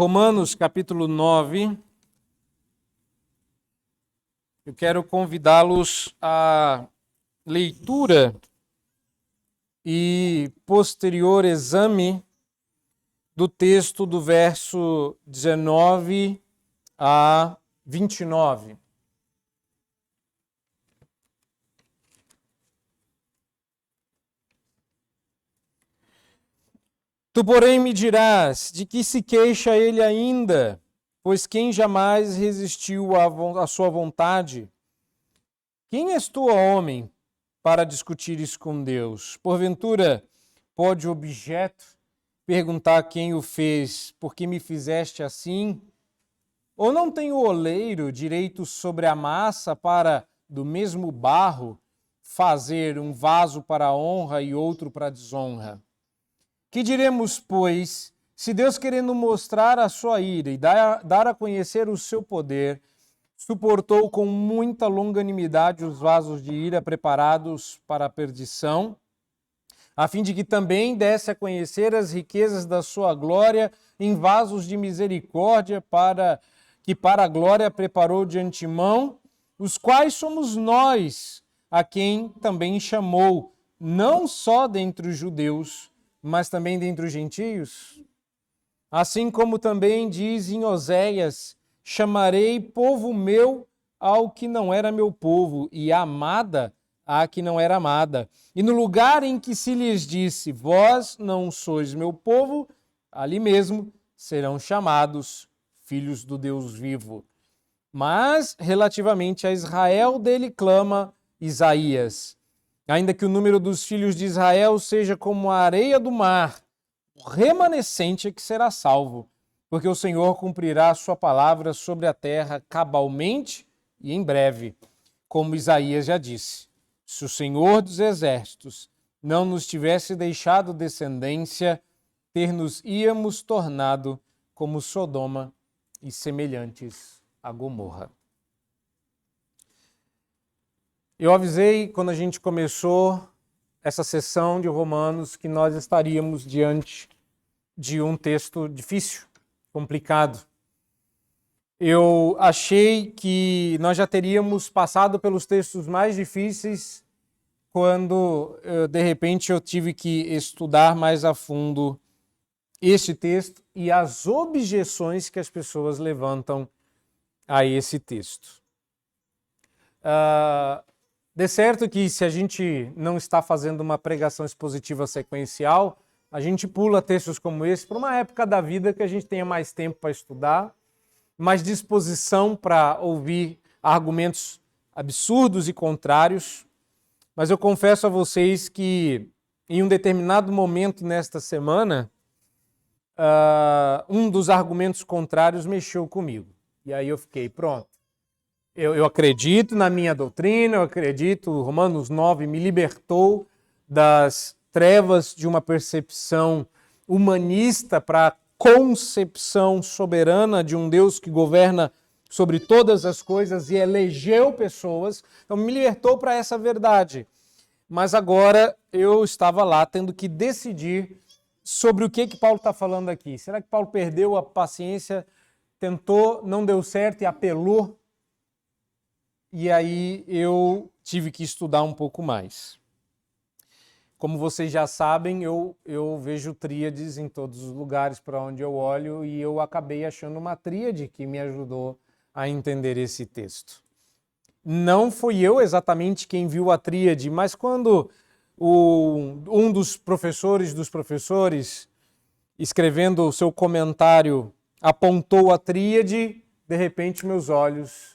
Romanos capítulo 9, eu quero convidá-los à leitura e posterior exame do texto do verso 19 a 29. Tu, porém, me dirás, de que se queixa ele ainda? Pois quem jamais resistiu à sua vontade? Quem és tu, homem, para discutires com Deus? Porventura, pode o objeto perguntar quem o fez, por que me fizeste assim? Ou não tem o oleiro direito sobre a massa para, do mesmo barro, fazer um vaso para a honra e outro para a desonra? Que diremos, pois, se Deus, querendo mostrar a sua ira e dar a conhecer o seu poder, suportou com muita longanimidade os vasos de ira preparados para a perdição, a fim de que também desse a conhecer as riquezas da sua glória em vasos de misericórdia, para a glória preparou de antemão, os quais somos nós, a quem também chamou, não só dentre os judeus, mas também dentre os gentios? Assim como também diz em Oséias, chamarei povo meu ao que não era meu povo, e amada à que não era amada. E no lugar em que se lhes disse, vós não sois meu povo, ali mesmo serão chamados filhos do Deus vivo. Mas, relativamente a Israel, dele clama Isaías: ainda que o número dos filhos de Israel seja como a areia do mar, o remanescente é que será salvo, porque o Senhor cumprirá a sua palavra sobre a terra cabalmente e em breve, como Isaías já disse. Se o Senhor dos exércitos não nos tivesse deixado descendência, ter-nos-íamos tornado como Sodoma e semelhantes a Gomorra. Eu avisei quando a gente começou essa sessão de Romanos que nós estaríamos diante de um texto difícil, complicado. Eu achei que nós já teríamos passado pelos textos mais difíceis quando, de repente, eu tive que estudar mais a fundo este texto e as objeções que as pessoas levantam a esse texto. De certo que se a gente não está fazendo uma pregação expositiva sequencial, a gente pula textos como esse para uma época da vida que a gente tenha mais tempo para estudar, mais disposição para ouvir argumentos absurdos e contrários. Mas eu confesso a vocês que em um determinado momento nesta semana, um dos argumentos contrários mexeu comigo. E aí eu fiquei, pronto. Eu acredito na minha doutrina, eu acredito, Romanos 9 me libertou das trevas de uma percepção humanista para a concepção soberana de um Deus que governa sobre todas as coisas e elegeu pessoas, então me libertou para essa verdade. Mas agora eu estava lá tendo que decidir sobre o que Paulo está falando aqui. Será que Paulo perdeu a paciência, tentou, não deu certo e apelou? E aí eu tive que estudar um pouco mais. Como vocês já sabem, eu vejo tríades em todos os lugares para onde eu olho e eu acabei achando uma tríade que me ajudou a entender esse texto. Não fui eu exatamente quem viu a tríade, mas quando um dos professores, escrevendo o seu comentário, apontou a tríade, de repente meus olhos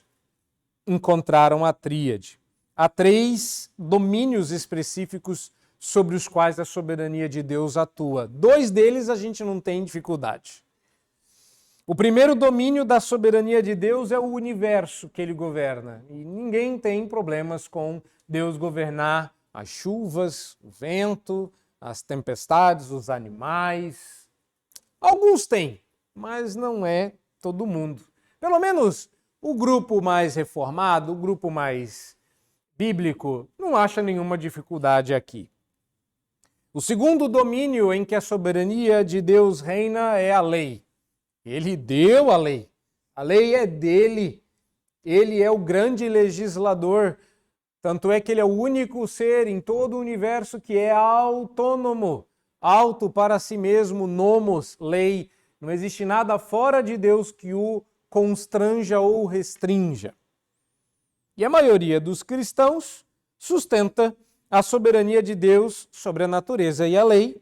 encontraram a tríade. Há 3 domínios específicos sobre os quais a soberania de Deus atua. 2 deles a gente não tem dificuldade. O primeiro domínio da soberania de Deus é o universo que ele governa. E ninguém tem problemas com Deus governar as chuvas, o vento, as tempestades, os animais. Alguns têm, mas não é todo mundo. Pelo menos o grupo mais reformado, o grupo mais bíblico, não acha nenhuma dificuldade aqui. O segundo domínio em que a soberania de Deus reina é a lei. Ele deu a lei. A lei é dele. Ele é o grande legislador. Tanto é que ele é o único ser em todo o universo que é autônomo. Auto para si mesmo, nomos, lei. Não existe nada fora de Deus que o constranja ou restrinja. E a maioria dos cristãos sustenta a soberania de Deus sobre a natureza e a lei,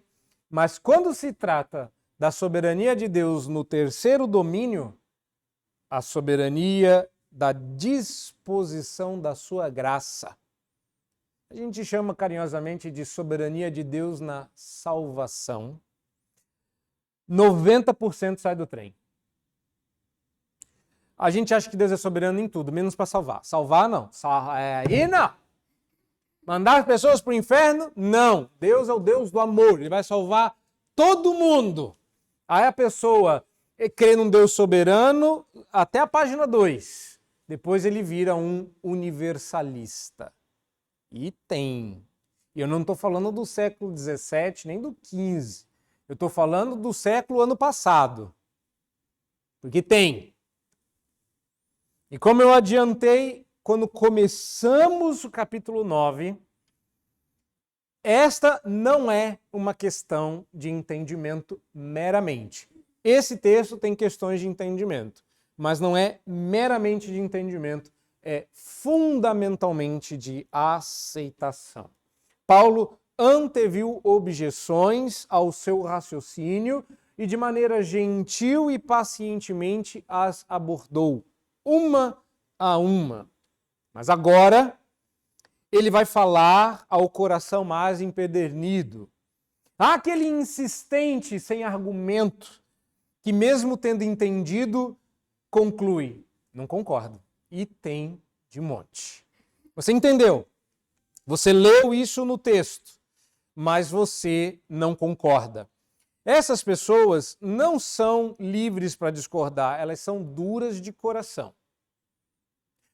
mas quando se trata da soberania de Deus no terceiro domínio, a soberania da disposição da sua graça. A gente chama carinhosamente de soberania de Deus na salvação. 90% sai do trem. A gente acha que Deus é soberano em tudo, menos para salvar. Salvar, não. Aí não. Mandar as pessoas para o inferno? Não. Deus é o Deus do amor. Ele vai salvar todo mundo. Aí a pessoa crê num Deus soberano até a página 2. Depois ele vira um universalista. E tem. Eu não estou falando do século XVII, nem do XV. Eu estou falando do século ano passado. Porque tem. E como eu adiantei, quando começamos o capítulo 9, esta não é uma questão de entendimento meramente. Esse texto tem questões de entendimento, mas não é meramente de entendimento, é fundamentalmente de aceitação. Paulo anteviu objeções ao seu raciocínio e de maneira gentil e pacientemente as abordou, uma a uma. Mas agora ele vai falar ao coração mais empedernido. Aquele insistente sem argumento, que mesmo tendo entendido, conclui, não concordo, e tem de monte. Você entendeu? Você leu isso no texto, mas você não concorda. Essas pessoas não são livres para discordar, elas são duras de coração.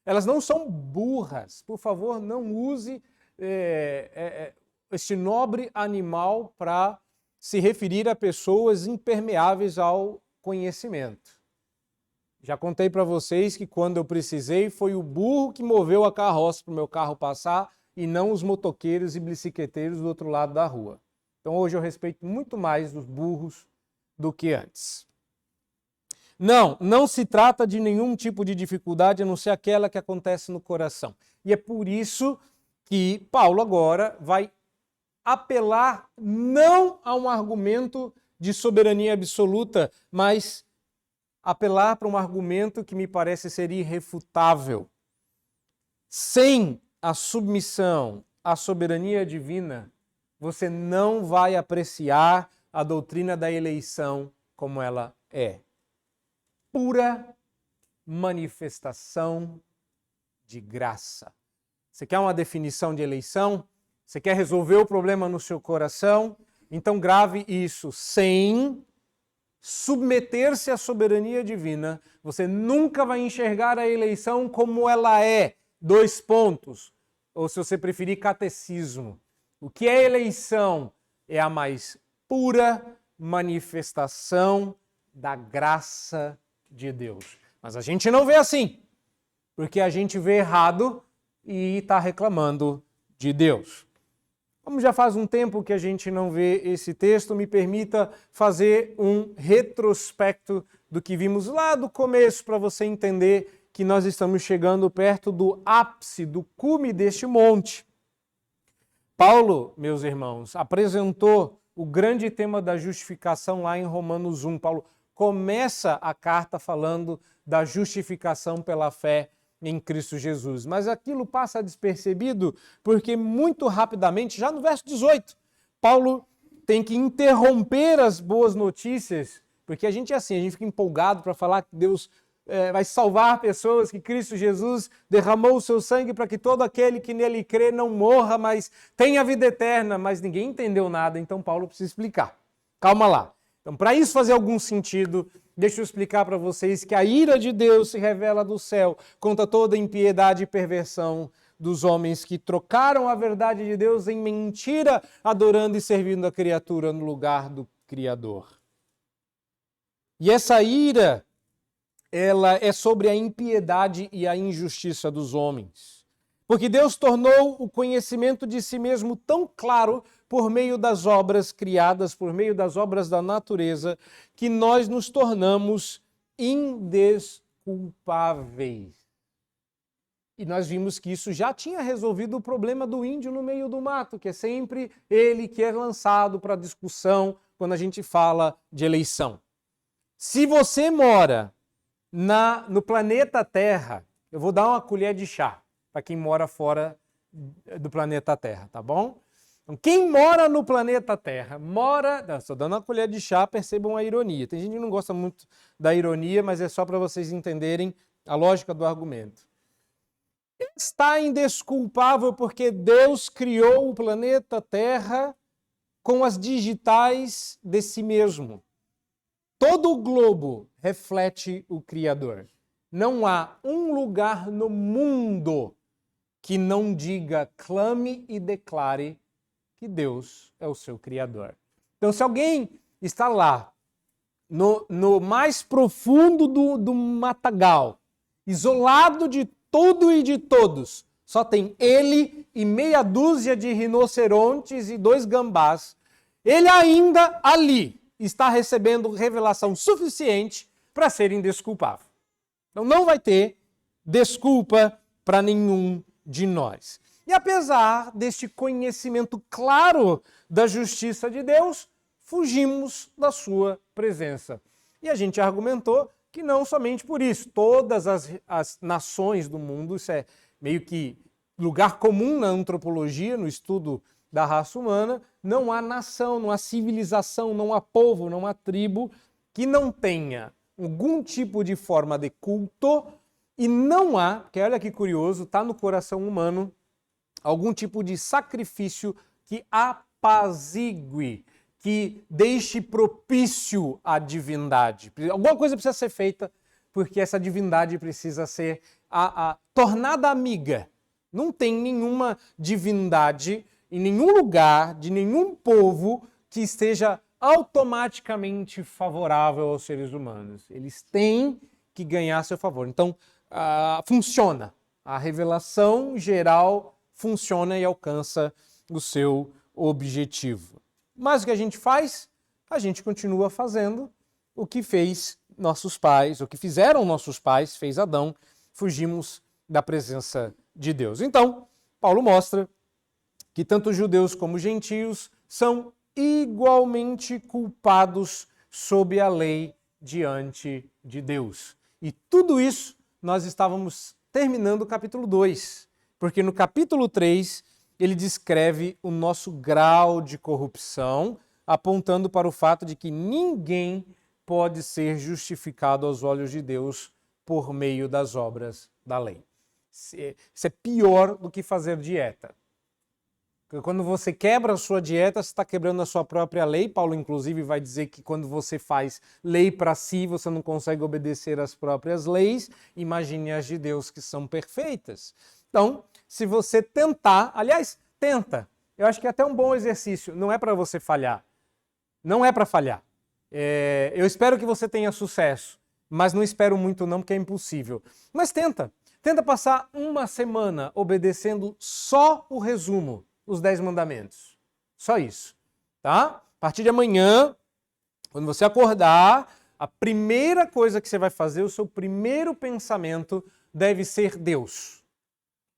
Elas não são burras. Por favor, não use este nobre animal para se referir a pessoas impermeáveis ao conhecimento. Já contei para vocês que quando eu precisei foi o burro que moveu a carroça para o meu carro passar e não os motoqueiros e bicicleteiros do outro lado da rua. Então hoje eu respeito muito mais os burros do que antes. Não se trata de nenhum tipo de dificuldade a não ser aquela que acontece no coração. E é por isso que Paulo agora vai apelar não a um argumento de soberania absoluta, mas apelar para um argumento que me parece ser irrefutável. Sem a submissão à soberania divina, você não vai apreciar a doutrina da eleição como ela é. Pura manifestação de graça. Você quer uma definição de eleição? Você quer resolver o problema no seu coração? Então grave isso. Sem submeter-se à soberania divina, você nunca vai enxergar a eleição como ela é. 2 pontos. Ou se você preferir, catecismo. O que é eleição? É a mais pura manifestação da graça de Deus. Mas a gente não vê assim, porque a gente vê errado e está reclamando de Deus. Como já faz um tempo que a gente não vê esse texto, me permita fazer um retrospecto do que vimos lá do começo, para você entender que nós estamos chegando perto do ápice, do cume deste monte. Paulo, meus irmãos, apresentou o grande tema da justificação lá em Romanos 1. Paulo começa a carta falando da justificação pela fé em Cristo Jesus. Mas aquilo passa despercebido porque muito rapidamente, já no verso 18, Paulo tem que interromper as boas notícias, porque a gente é assim, a gente fica empolgado para falar que Deus vai salvar pessoas, que Cristo Jesus derramou o seu sangue para que todo aquele que nele crê não morra, mas tenha vida eterna. Mas ninguém entendeu nada, então Paulo precisa explicar. Calma lá. Então, para isso fazer algum sentido, deixa eu explicar para vocês que a ira de Deus se revela do céu contra toda impiedade e perversão dos homens que trocaram a verdade de Deus em mentira, adorando e servindo a criatura no lugar do Criador. E essa ira, ela é sobre a impiedade e a injustiça dos homens. Porque Deus tornou o conhecimento de si mesmo tão claro por meio das obras criadas, por meio das obras da natureza, que nós nos tornamos indesculpáveis. E nós vimos que isso já tinha resolvido o problema do índio no meio do mato, que é sempre ele que é lançado para discussão quando a gente fala de eleição. Se você mora no planeta Terra, eu vou dar uma colher de chá para quem mora fora do planeta Terra, tá bom? Então, quem mora no planeta Terra, estou dando uma colher de chá, percebam a ironia. Tem gente que não gosta muito da ironia, mas é só para vocês entenderem a lógica do argumento. Está indesculpável porque Deus criou o planeta Terra com as digitais de si mesmo. Todo o globo reflete o Criador. Não há um lugar no mundo que não diga, clame e declare que Deus é o seu Criador. Então, se alguém está lá, no mais profundo do matagal, isolado de tudo e de todos, só tem ele e meia dúzia de rinocerontes e 2 gambás, ele ainda ali está recebendo revelação suficiente para ser indesculpável. Então não vai ter desculpa para nenhum de nós. E apesar deste conhecimento claro da justiça de Deus, fugimos da sua presença. E a gente argumentou que não somente por isso. Todas as nações do mundo, isso é meio que lugar comum na antropologia, no estudo da raça humana, não há nação, não há civilização, não há povo, não há tribo que não tenha algum tipo de forma de culto e não há, porque olha que curioso, está no coração humano, algum tipo de sacrifício que apazigue, que deixe propício à divindade. Alguma coisa precisa ser feita porque essa divindade precisa ser tornada amiga. Não tem nenhuma divindade em nenhum lugar, de nenhum povo que esteja automaticamente favorável aos seres humanos. Eles têm que ganhar seu favor. Então, funciona. A revelação geral funciona e alcança o seu objetivo. Mas o que a gente faz? A gente continua fazendo o que fez nossos pais, o que fizeram nossos pais, fez Adão, fugimos da presença de Deus. Então, Paulo mostra que tanto judeus como gentios são igualmente culpados sob a lei diante de Deus. E tudo isso nós estávamos terminando o capítulo 2, porque no capítulo 3 ele descreve o nosso grau de corrupção, apontando para o fato de que ninguém pode ser justificado aos olhos de Deus por meio das obras da lei. Isso é pior do que fazer dieta. Quando você quebra a sua dieta, você está quebrando a sua própria lei. Paulo, inclusive, vai dizer que quando você faz lei para si, você não consegue obedecer às próprias leis. Imagine as de Deus que são perfeitas. Então, se você tentar, aliás, tenta. Eu acho que é até um bom exercício. Não é para você falhar. Não é para falhar. Eu espero que você tenha sucesso, mas não espero muito não, porque é impossível. Mas tenta. Tenta passar uma semana obedecendo só o resumo, os 10 mandamentos. Só isso. Tá? A partir de amanhã, quando você acordar, a primeira coisa que você vai fazer, o seu primeiro pensamento deve ser Deus.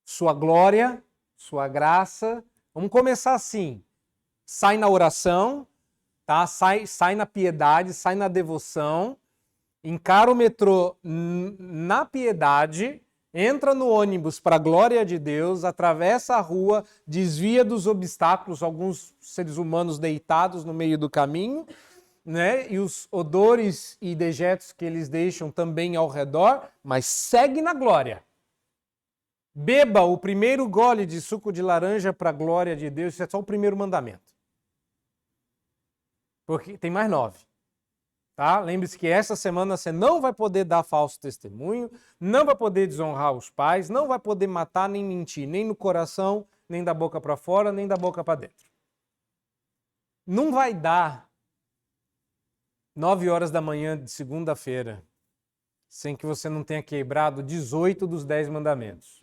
Sua glória, sua graça. Vamos começar assim. Sai na oração, tá? Sai na piedade, sai na devoção, encara o metrô na piedade, entra no ônibus para a glória de Deus, atravessa a rua, desvia dos obstáculos, alguns seres humanos deitados no meio do caminho, né? E os odores e dejetos que eles deixam também ao redor, mas segue na glória. Beba o primeiro gole de suco de laranja para a glória de Deus, isso é só o primeiro mandamento. Porque tem mais 9. Tá? Lembre-se que essa semana você não vai poder dar falso testemunho, não vai poder desonrar os pais, não vai poder matar nem mentir, nem no coração, nem da boca para fora, nem da boca para dentro. Não vai dar 9 horas da manhã de segunda-feira, sem que você não tenha quebrado 18 dos 10 mandamentos.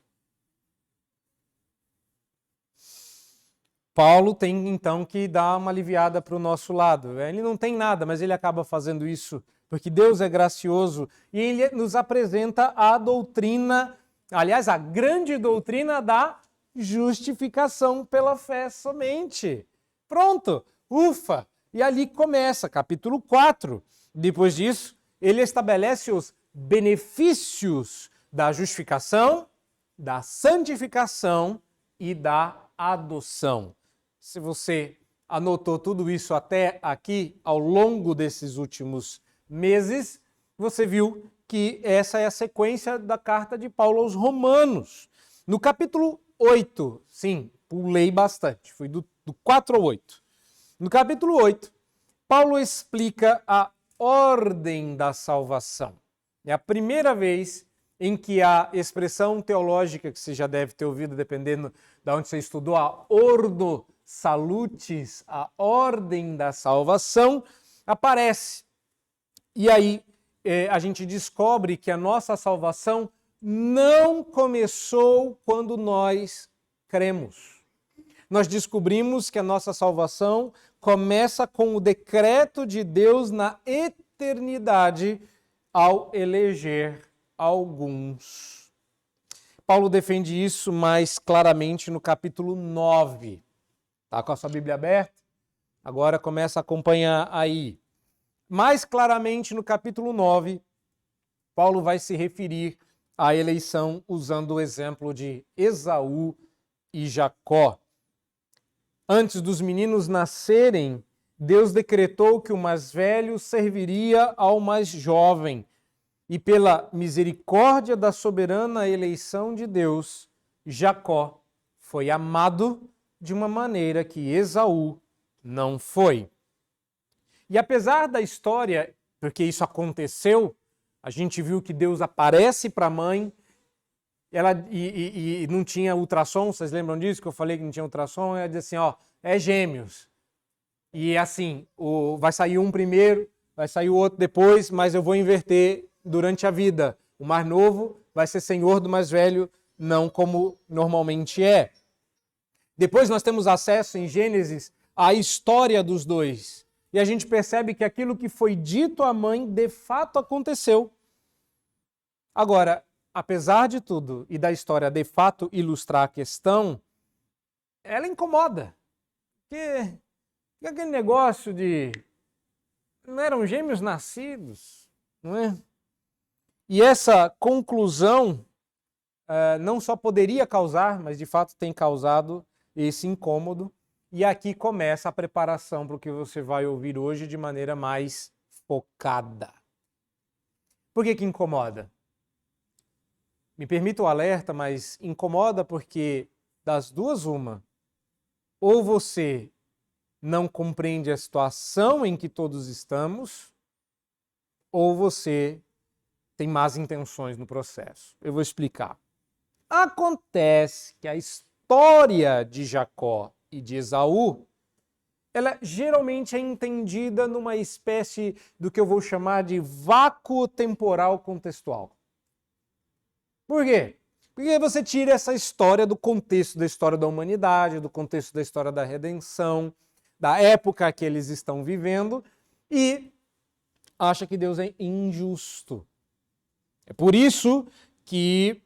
Paulo tem então que dar uma aliviada para o nosso lado. Ele não tem nada, mas ele acaba fazendo isso porque Deus é gracioso e ele nos apresenta a doutrina, aliás, a grande doutrina da justificação pela fé somente. Pronto, ufa! E ali começa, capítulo 4. Depois disso, ele estabelece os benefícios da justificação, da santificação e da adoção. Se você anotou tudo isso até aqui, ao longo desses últimos meses, você viu que essa é a sequência da carta de Paulo aos Romanos. No capítulo 8, sim, pulei bastante, fui do 4 ao 8. No capítulo 8, Paulo explica a ordem da salvação. É a primeira vez em que a expressão teológica, que você já deve ter ouvido, dependendo de onde você estudou, a ordo salutis, a ordem da salvação, aparece. E aí a gente descobre que a nossa salvação não começou quando nós cremos. Nós descobrimos que a nossa salvação começa com o decreto de Deus na eternidade ao eleger alguns. Paulo defende isso mais claramente no capítulo 9. Está com a sua Bíblia aberta? Agora começa a acompanhar aí. Mais claramente no capítulo 9, Paulo vai se referir à eleição usando o exemplo de Esaú e Jacó. Antes dos meninos nascerem, Deus decretou que o mais velho serviria ao mais jovem. E pela misericórdia da soberana eleição de Deus, Jacó foi amado de uma maneira que Esaú não foi. E apesar da história, porque isso aconteceu, a gente viu que Deus aparece para a mãe, e não tinha ultrassom, vocês lembram disso? Que eu falei que não tinha ultrassom? Ela disse assim, ó, é gêmeos. E assim, vai sair um primeiro, vai sair o outro depois, mas eu vou inverter durante a vida. O mais novo vai ser senhor do mais velho, não como normalmente é. Depois nós temos acesso em Gênesis à história dos dois. E a gente percebe que aquilo que foi dito à mãe de fato aconteceu. Agora, apesar de tudo e da história de fato ilustrar a questão, ela incomoda. Porque aquele negócio de não eram gêmeos nascidos, não é? E essa conclusão não só poderia causar, mas de fato tem causado esse incômodo. E aqui começa a preparação para o que você vai ouvir hoje de maneira mais focada. Por que incomoda? Me permita o alerta, mas incomoda porque das duas uma. Ou você não compreende a situação em que todos estamos, ou você tem más intenções no processo. Eu vou explicar. Acontece que a história de Jacó e de Esaú, ela geralmente é entendida numa espécie do que eu vou chamar de vácuo temporal contextual. Por quê? Porque você tira essa história do contexto da história da humanidade, do contexto da história da redenção, da época que eles estão vivendo e acha que Deus é injusto. É por isso que,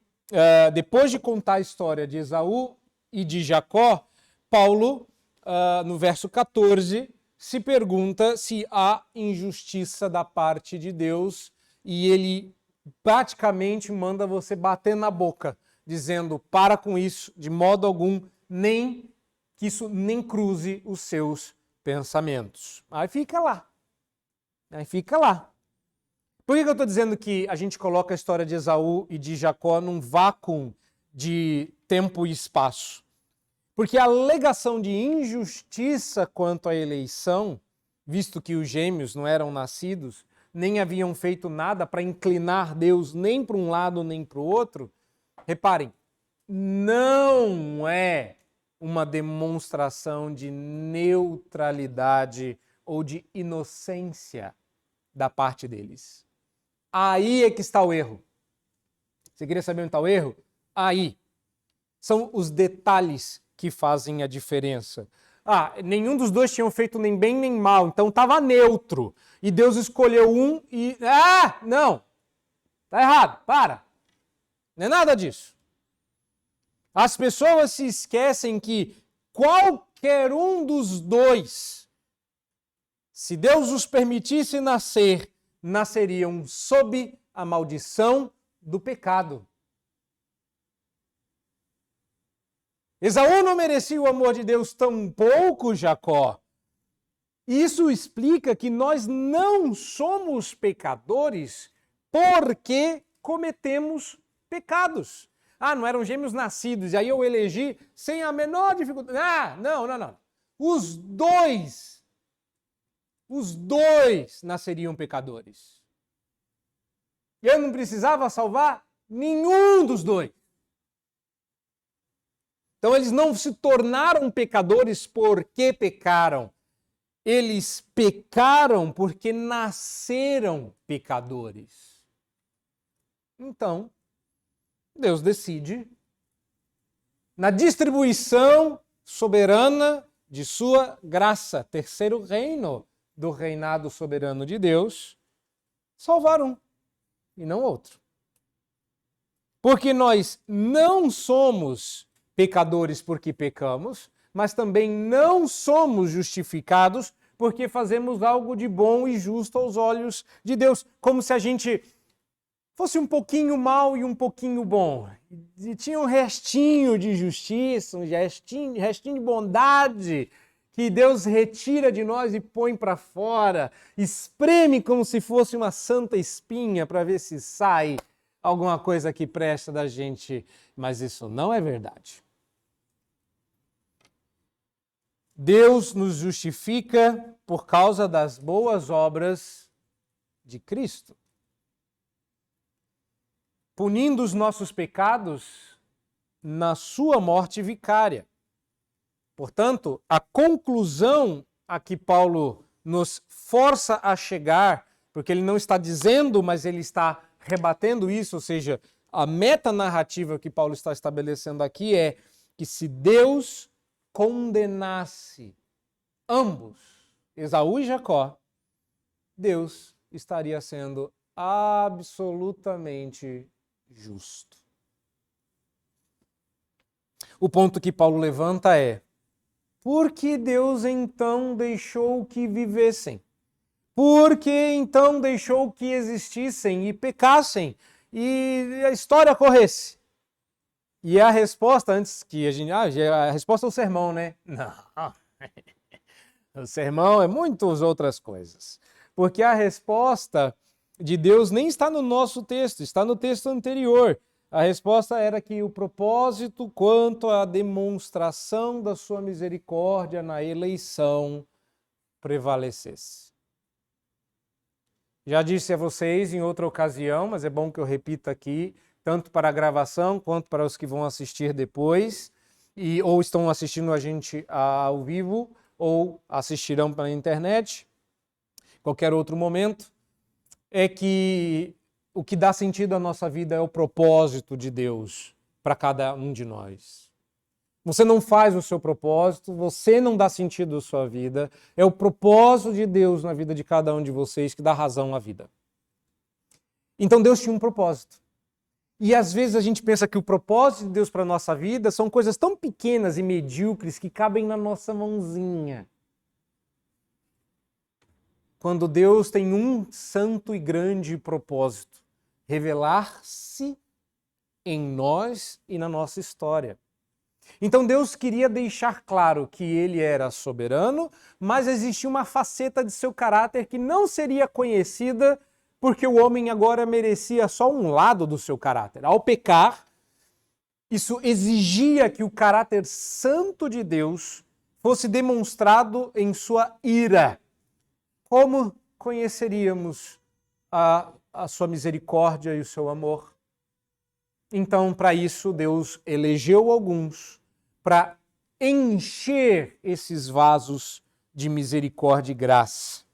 depois de contar a história de Esaú e de Jacó, Paulo, no verso 14, se pergunta se há injustiça da parte de Deus e ele praticamente manda você bater na boca, dizendo, para com isso, de modo algum, nem que isso nem cruze os seus pensamentos. Aí fica lá. Por que eu estou dizendo que a gente coloca a história de Esaú e de Jacó num vácuo de tempo e espaço? Porque a alegação de injustiça quanto à eleição, visto que os gêmeos não eram nascidos, nem haviam feito nada para inclinar Deus nem para um lado nem para o outro, reparem, não é uma demonstração de neutralidade ou de inocência da parte deles. Aí é que está o erro. Você queria saber onde está o erro? Aí. São os detalhes que fazem a diferença. Nenhum dos dois tinham feito nem bem nem mal, então estava neutro. E Deus escolheu um e... não! Está errado, para! Não é nada disso. As pessoas se esquecem que qualquer um dos dois, se Deus os permitisse nascer, nasceriam sob a maldição do pecado. Esaú não merecia o amor de Deus, tampouco Jacó. Isso explica que nós não somos pecadores porque cometemos pecados. Não eram gêmeos nascidos, e aí eu elegi sem a menor dificuldade. Não. Os dois nasceriam pecadores. Eu não precisava salvar nenhum dos dois. Então eles não se tornaram pecadores porque pecaram. Eles pecaram porque nasceram pecadores. Então, Deus decide, na distribuição soberana de sua graça, terceiro reino do reinado soberano de Deus, salvar um e não outro. Porque nós não somos pecadores porque pecamos, mas também não somos justificados porque fazemos algo de bom e justo aos olhos de Deus, como se a gente fosse um pouquinho mal e um pouquinho bom. E tinha um restinho de justiça, um restinho de bondade que Deus retira de nós e põe para fora, espreme como se fosse uma santa espinha para ver se sai alguma coisa que presta da gente, mas isso não é verdade. Deus nos justifica por causa das boas obras de Cristo, punindo os nossos pecados na sua morte vicária. Portanto, a conclusão a que Paulo nos força a chegar, porque ele não está dizendo, mas ele está rebatendo isso, ou seja, a metanarrativa que Paulo está estabelecendo aqui é que se Deus condenasse ambos, Esaú e Jacó, Deus estaria sendo absolutamente justo. O ponto que Paulo levanta é: por que Deus então deixou que vivessem? Por que então deixou que existissem e pecassem e a história corresse? E a resposta, antes que a gente... a resposta é o sermão, né? Não. O sermão é muitas outras coisas. Porque a resposta de Deus nem está no nosso texto, está no texto anterior. A resposta era que o propósito quanto à demonstração da sua misericórdia na eleição prevalecesse. Já disse a vocês em outra ocasião, mas é bom que eu repita aqui, tanto para a gravação quanto para os que vão assistir depois, ou estão assistindo a gente ao vivo, ou assistirão pela internet, qualquer outro momento, é que o que dá sentido à nossa vida é o propósito de Deus para cada um de nós. Você não faz o seu propósito, você não dá sentido à sua vida, é o propósito de Deus na vida de cada um de vocês que dá razão à vida. Então Deus tinha um propósito. E às vezes a gente pensa que o propósito de Deus para a nossa vida são coisas tão pequenas e medíocres que cabem na nossa mãozinha. Quando Deus tem um santo e grande propósito: revelar-se em nós e na nossa história. Então Deus queria deixar claro que Ele era soberano, mas existia uma faceta de seu caráter que não seria conhecida porque o homem agora merecia só um lado do seu caráter. Ao pecar, isso exigia que o caráter santo de Deus fosse demonstrado em sua ira. Como conheceríamos a sua misericórdia e o seu amor? Então, para isso, Deus elegeu alguns para encher esses vasos de misericórdia e graça.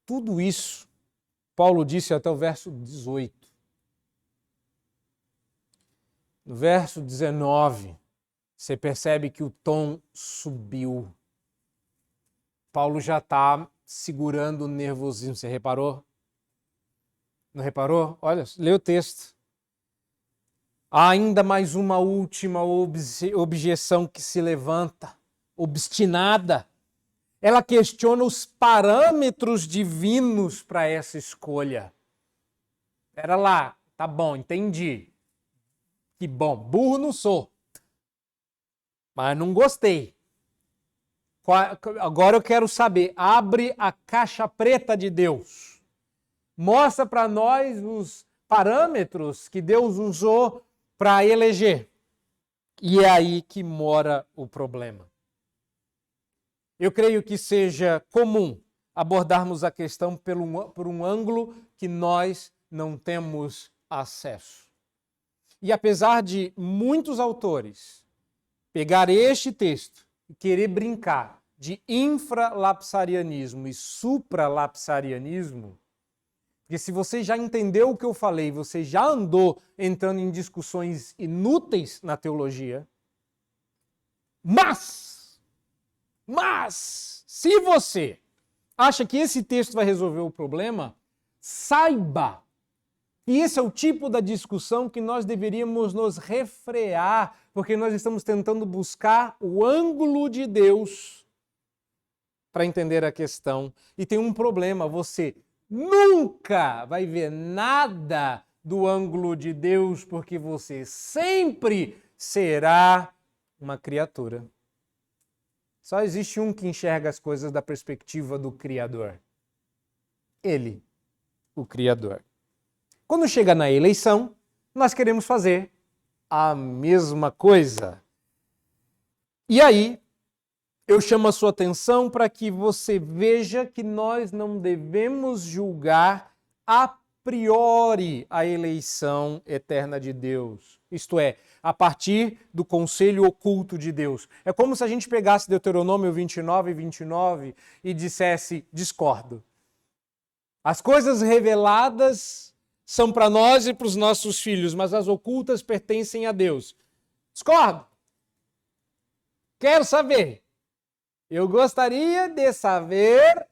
tudo isso, Paulo disse até o verso 18. No verso 19, você percebe que o tom subiu. Paulo já está segurando o nervosismo. Você reparou? Não reparou? Olha, lê o texto. Há ainda mais uma última objeção que se levanta, obstinada. Ela questiona os parâmetros divinos para essa escolha. Pera lá, tá bom, entendi. Que bom, burro não sou. Mas não gostei. Agora eu quero saber, abre a caixa preta de Deus. Mostra para nós os parâmetros que Deus usou para eleger. E é aí que mora o problema. Eu creio que seja comum abordarmos a questão por um ângulo que nós não temos acesso. E apesar de muitos autores pegar este texto e querer brincar de infralapsarianismo e supralapsarianismo, porque se você já entendeu o que eu falei, você já andou entrando em discussões inúteis na teologia, mas, se você acha que esse texto vai resolver o problema, saiba que esse é o tipo da discussão que nós deveríamos nos refrear, porque nós estamos tentando buscar o ângulo de Deus para entender a questão. E tem um problema, você nunca vai ver nada do ângulo de Deus, porque você sempre será uma criatura. Só existe um que enxerga as coisas da perspectiva do Criador. Ele, o Criador. Quando chega na eleição, nós queremos fazer a mesma coisa. E aí, eu chamo a sua atenção para que você veja que nós não devemos julgar a priori a eleição eterna de Deus. Isto é, a partir do conselho oculto de Deus. É como se a gente pegasse Deuteronômio 29 e dissesse, discordo. As coisas reveladas são para nós e para os nossos filhos, mas as ocultas pertencem a Deus. Discordo. Quero saber. Eu gostaria de saber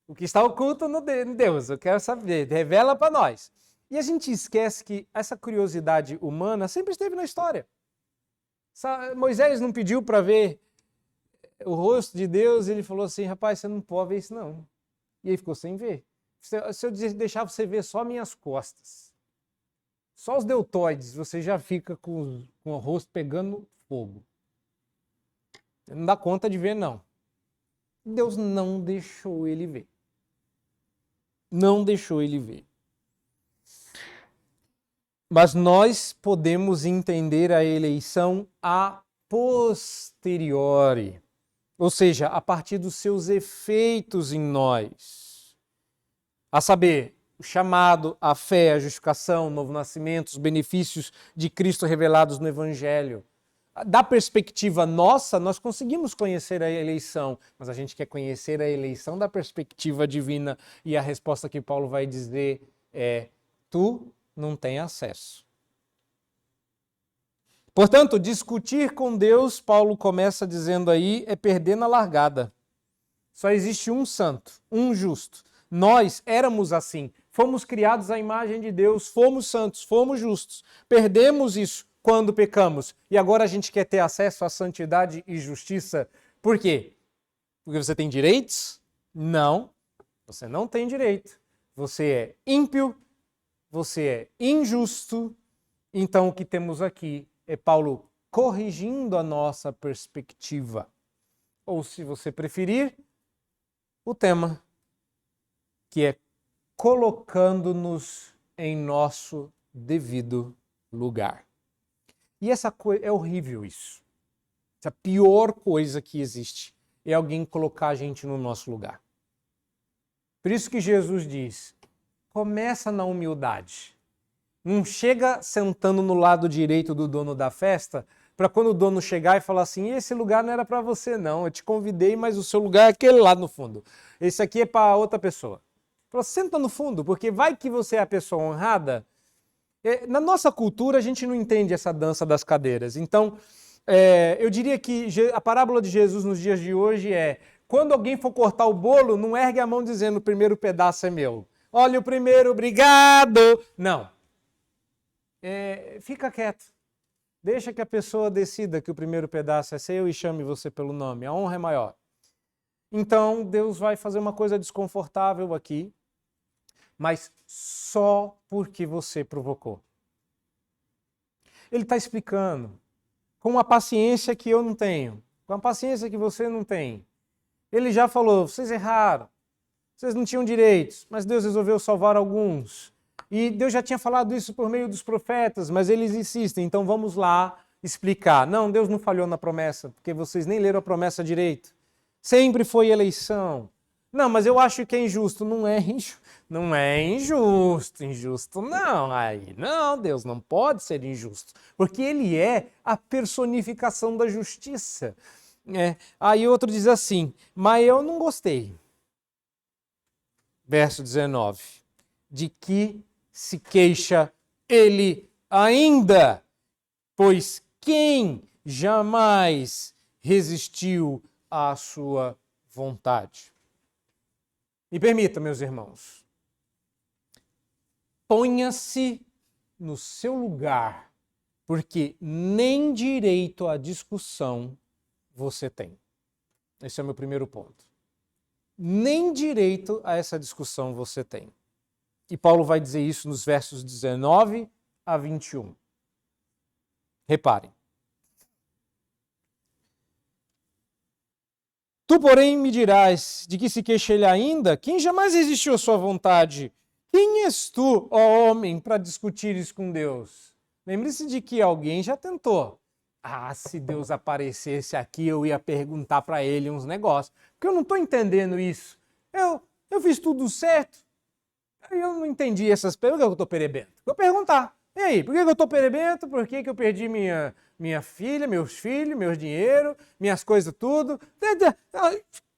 o que está oculto em Deus. Eu quero saber. Revela para nós. E a gente esquece que essa curiosidade humana sempre esteve na história. Moisés não pediu para ver o rosto de Deus e ele falou assim, rapaz, você não pode ver isso não. E ele ficou sem ver. Se eu deixar você ver só minhas costas, só os deltoides, você já fica com o rosto pegando fogo. Não dá conta de ver, não. Deus não deixou ele ver. Não deixou ele ver. Mas nós podemos entender a eleição a posteriori, ou seja, a partir dos seus efeitos em nós. A saber, o chamado, a fé, a justificação, o novo nascimento, os benefícios de Cristo revelados no Evangelho. Da perspectiva nossa, nós conseguimos conhecer a eleição, mas a gente quer conhecer a eleição da perspectiva divina. E a resposta que Paulo vai dizer é: tu não tens acesso. Portanto, discutir com Deus, Paulo começa dizendo aí, é perder na largada. Só existe um santo, um justo. Nós éramos assim, fomos criados à imagem de Deus, fomos santos, fomos justos. Perdemos isso quando pecamos. E agora a gente quer ter acesso à santidade e justiça. Por quê? Porque você tem direitos? Não, você não tem direito. Você é ímpio, você é injusto. Então o que temos aqui é Paulo corrigindo a nossa perspectiva. Ou, se você preferir, o tema, que é colocando-nos em nosso devido lugar. E essa coisa é horrível isso. Essa pior coisa que existe é alguém colocar a gente no nosso lugar. Por isso que Jesus diz: começa na humildade. Não chega sentando no lado direito do dono da festa para quando o dono chegar e falar assim, esse lugar não era para você não, eu te convidei, mas o seu lugar é aquele lá no fundo. Esse aqui é para outra pessoa. Falou, senta no fundo, porque vai que você é a pessoa honrada. Na nossa cultura, a gente não entende essa dança das cadeiras. Então, eu diria que a parábola de Jesus nos dias de hoje é, quando alguém for cortar o bolo, não ergue a mão dizendo, o primeiro pedaço é meu. Olha o primeiro, obrigado. Não. Fica quieto. Deixa que a pessoa decida que o primeiro pedaço é seu e chame você pelo nome. A honra é maior. Então, Deus vai fazer uma coisa desconfortável aqui, mas só porque você provocou. Ele está explicando, com uma paciência que eu não tenho, com uma paciência que você não tem. Ele já falou, vocês erraram, vocês não tinham direitos, mas Deus resolveu salvar alguns. E Deus já tinha falado isso por meio dos profetas, mas eles insistem, então vamos lá explicar. Não, Deus não falhou na promessa, porque vocês nem leram a promessa direito. Sempre foi eleição. Não, mas eu acho que é injusto. Não é injusto. Não é injusto. Injusto não. Aí não, Deus não pode ser injusto. Porque ele é a personificação da justiça. Aí outro diz assim, mas eu não gostei. Verso 19. De que se queixa ele ainda? Pois quem jamais resistiu à sua vontade? Me permita, meus irmãos, ponha-se no seu lugar, porque nem direito à discussão você tem. Esse é o meu primeiro ponto. Nem direito a essa discussão você tem. E Paulo vai dizer isso nos versos 19 a 21. Reparem. Tu, porém, me dirás, de que se queixa ele ainda? Quem jamais resistiu à sua vontade? Quem és tu, ó homem, para discutires com Deus? Lembre-se de que alguém já tentou. Se Deus aparecesse aqui, eu ia perguntar para ele uns negócios. Porque eu não estou entendendo isso. Eu fiz tudo certo. Eu não entendi essas perguntas. Por que eu estou perebento? Vou perguntar. E aí, por que eu estou perebento? Por que eu perdi minha filha, meus filhos, meu dinheiro, minhas coisas, tudo?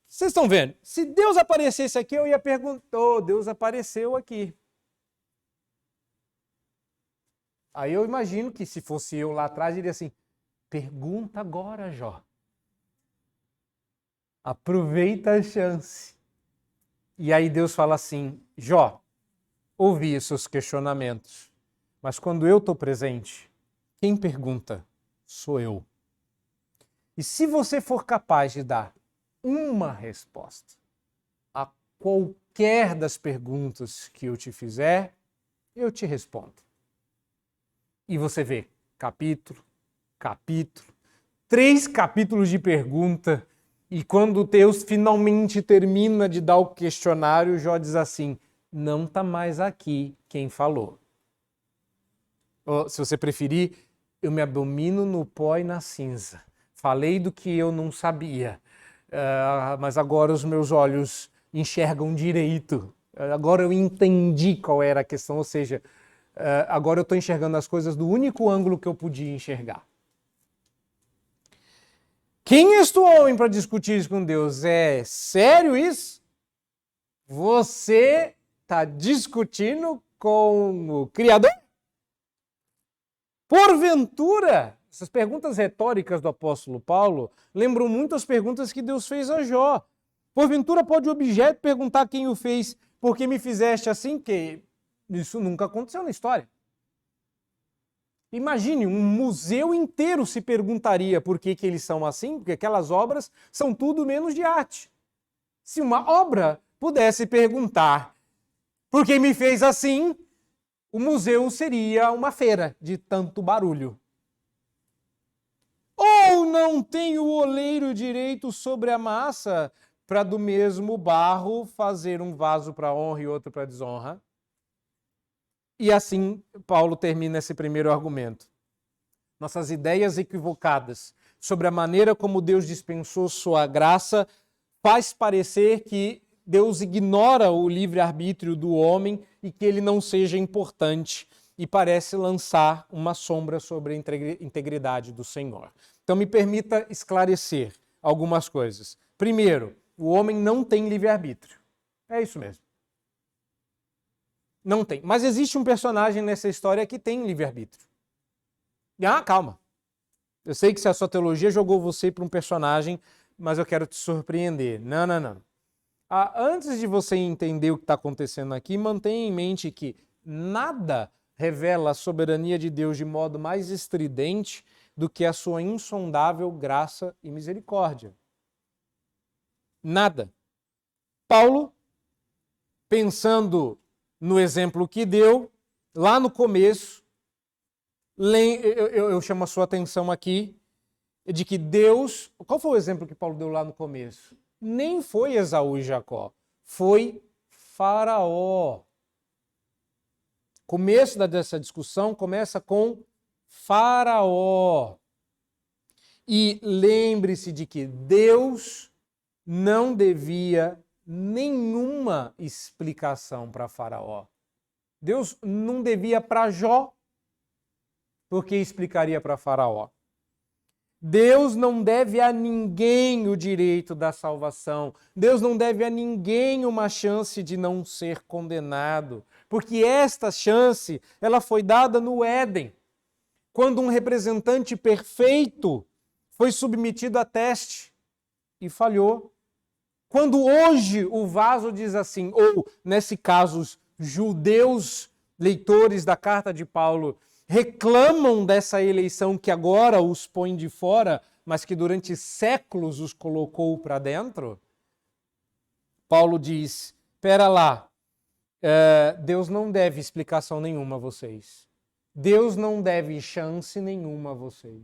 Vocês estão vendo? Se Deus aparecesse aqui, eu ia perguntar. Deus apareceu aqui. Aí eu imagino que se fosse eu lá atrás, diria assim, pergunta agora, Jó. Aproveita a chance. E aí Deus fala assim, Jó, ouvi os seus questionamentos, mas quando eu estou presente, quem pergunta sou eu. E se você for capaz de dar uma resposta a qualquer das perguntas que eu te fizer, eu te respondo. E você vê capítulo, 3 capítulos de pergunta, e quando Deus finalmente termina de dar o questionário, Jó diz assim, não está mais aqui quem falou. Ou, se você preferir, eu me abomino no pó e na cinza. Falei do que eu não sabia, mas agora os meus olhos enxergam direito. Agora eu entendi qual era a questão, ou seja, agora eu estou enxergando as coisas do único ângulo que eu podia enxergar. Quem és tu, homem, para discutir isso com Deus? É sério isso? Você está discutindo com o Criador? Porventura, essas perguntas retóricas do apóstolo Paulo lembram muito as perguntas que Deus fez a Jó. Porventura pode o objeto perguntar quem o fez, por que me fizeste assim? Que isso nunca aconteceu na história. Imagine, um museu inteiro se perguntaria por que eles são assim, porque aquelas obras são tudo menos de arte. Se uma obra pudesse perguntar por que me fez assim, o museu seria uma feira de tanto barulho. Ou não tem o oleiro direito sobre a massa para do mesmo barro fazer um vaso para honra e outro para desonra? E assim Paulo termina esse primeiro argumento. Nossas ideias equivocadas sobre a maneira como Deus dispensou sua graça faz parecer que Deus ignora o livre-arbítrio do homem e que ele não seja importante. e parece lançar uma sombra sobre a integridade do Senhor. Então me permita esclarecer algumas coisas. Primeiro, o homem não tem livre-arbítrio. É isso mesmo. Não tem. Mas existe um personagem nessa história que tem livre-arbítrio. Calma. Eu sei que se a sua teologia jogou você para um personagem, mas eu quero te surpreender. Não. Antes de você entender o que está acontecendo aqui, mantenha em mente que nada revela a soberania de Deus de modo mais estridente do que a sua insondável graça e misericórdia. Nada. Paulo, pensando no exemplo que deu, lá no começo, eu chamo a sua atenção aqui, de que Deus... Qual foi o exemplo que Paulo deu lá no começo? Nem foi Esaú e Jacó, foi Faraó. Começo dessa discussão começa com Faraó. E lembre-se de que Deus não devia nenhuma explicação para Faraó. Deus não devia para Jó, porque explicaria para Faraó. Deus não deve a ninguém o direito da salvação. Deus não deve a ninguém uma chance de não ser condenado, porque esta chance ela foi dada no Éden, quando um representante perfeito foi submetido a teste e falhou. Quando hoje o vaso diz assim, ou nesse caso os judeus leitores da carta de Paulo reclamam dessa eleição que agora os põe de fora, mas que durante séculos os colocou para dentro, Paulo diz, espera lá, Deus não deve explicação nenhuma a vocês. Deus não deve chance nenhuma a vocês.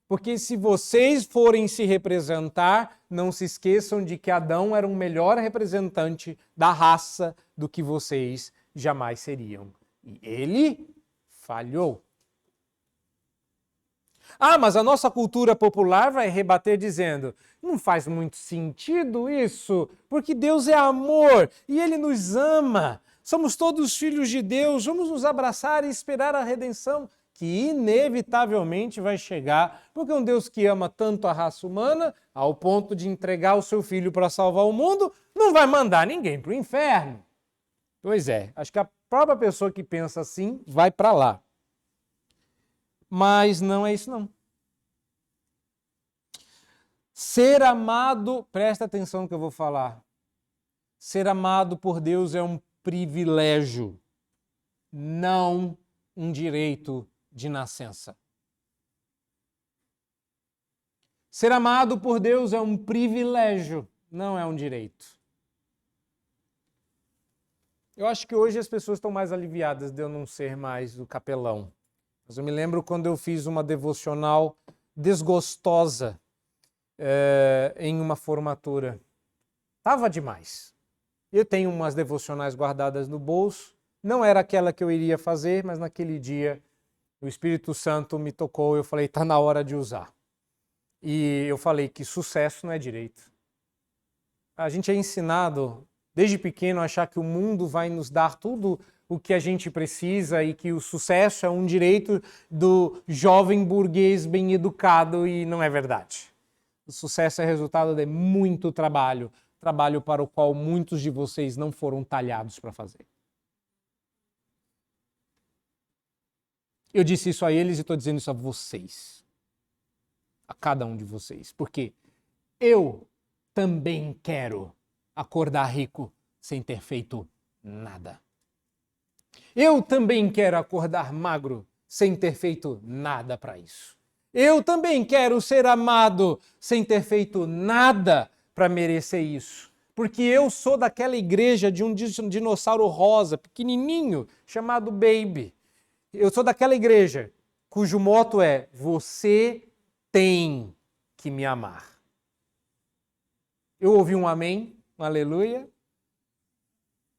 Porque se vocês forem se representar, não se esqueçam de que Adão era um melhor representante da raça do que vocês jamais seriam. E ele falhou. Mas a nossa cultura popular vai rebater dizendo, não faz muito sentido isso, porque Deus é amor e Ele nos ama. Somos todos filhos de Deus, vamos nos abraçar e esperar a redenção, que inevitavelmente vai chegar, porque um Deus que ama tanto a raça humana, ao ponto de entregar o seu filho para salvar o mundo, não vai mandar ninguém para o inferno. Pois é, acho que a própria pessoa que pensa assim vai para lá. Mas não é isso não. Ser amado, presta atenção no que eu vou falar. Ser amado por Deus é um privilégio, não um direito de nascença. Ser amado por Deus é um privilégio, não é um direito. Eu acho que hoje as pessoas estão mais aliviadas de eu não ser mais o capelão. Mas eu me lembro quando eu fiz uma devocional desgostosa em uma formatura. Tava demais. Eu tenho umas devocionais guardadas no bolso. Não era aquela que eu iria fazer, mas naquele dia o Espírito Santo me tocou e eu falei, tá na hora de usar. E eu falei que sucesso não é direito. A gente é ensinado desde pequeno a achar que o mundo vai nos dar tudo o que a gente precisa e que o sucesso é um direito do jovem burguês bem educado e não é verdade. O sucesso é resultado de muito trabalho, trabalho para o qual muitos de vocês não foram talhados para fazer. Eu disse isso a eles e estou dizendo isso a vocês, a cada um de vocês, porque eu também quero acordar rico sem ter feito nada. Eu também quero acordar magro sem ter feito nada para isso. Eu também quero ser amado sem ter feito nada para merecer isso. Porque eu sou daquela igreja de um dinossauro rosa, pequenininho, chamado Baby. Eu sou daquela igreja cujo moto é: você tem que me amar. Eu ouvi um amém, um aleluia,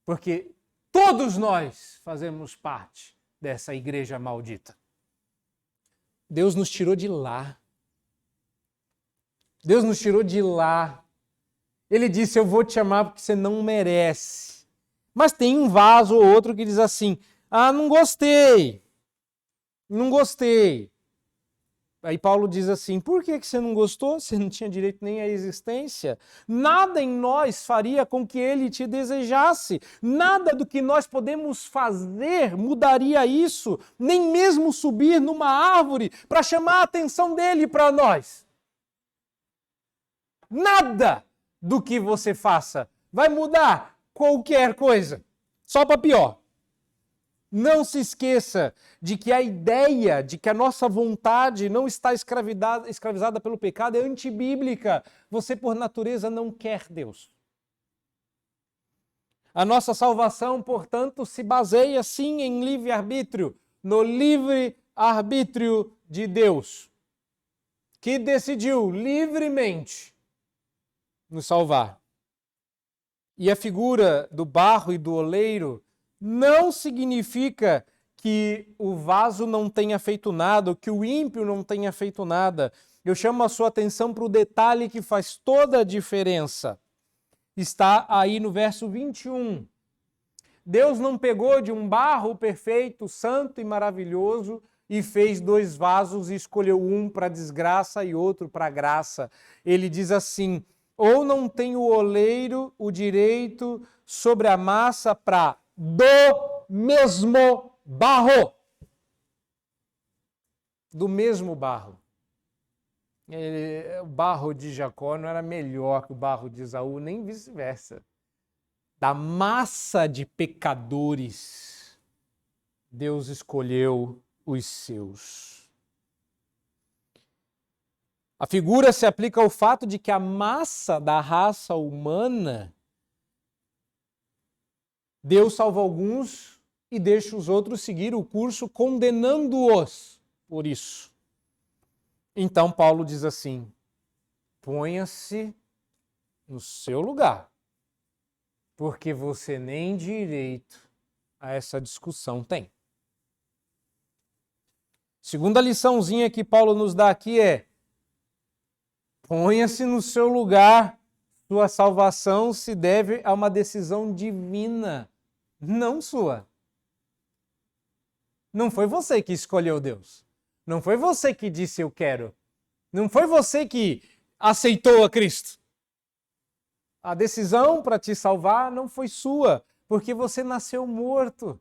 porque todos nós fazemos parte dessa igreja maldita. Deus nos tirou de lá. Deus nos tirou de lá. Ele disse, eu vou te amar porque você não merece. Mas tem um vaso ou outro que diz assim, não gostei. Não gostei. Aí Paulo diz assim, por que você não gostou? Você não tinha direito nem à existência. Nada em nós faria com que ele te desejasse. Nada do que nós podemos fazer mudaria isso. Nem mesmo subir numa árvore para chamar a atenção dele para nós. Nada do que você faça vai mudar qualquer coisa. Só para pior. Não se esqueça de que a ideia de que a nossa vontade não está escravizada pelo pecado é antibíblica. Você, por natureza, não quer Deus. A nossa salvação, portanto, se baseia sim em livre-arbítrio, no livre-arbítrio de Deus, que decidiu livremente nos salvar. E a figura do barro e do oleiro não significa que o vaso não tenha feito nada, que o ímpio não tenha feito nada. Eu chamo a sua atenção para o detalhe que faz toda a diferença. Está aí no verso 21. Deus não pegou de um barro perfeito, santo e maravilhoso e fez dois vasos e escolheu um para desgraça e outro para graça. Ele diz assim, ou não tem o oleiro o direito sobre a massa para do mesmo barro. Do mesmo barro. O barro de Jacó não era melhor que o barro de Esaú, nem vice-versa. Da massa de pecadores, Deus escolheu os seus. A figura se aplica ao fato de que a massa da raça humana, Deus salva alguns e deixa os outros seguir o curso, condenando-os por isso. Então Paulo diz assim, ponha-se no seu lugar, porque você nem direito a essa discussão tem. Segunda liçãozinha que Paulo nos dá aqui é, ponha-se no seu lugar, sua salvação se deve a uma decisão divina, não sua. Não foi você que escolheu Deus. Não foi você que disse eu quero. Não foi você que aceitou a Cristo. A decisão para te salvar não foi sua, porque você nasceu morto.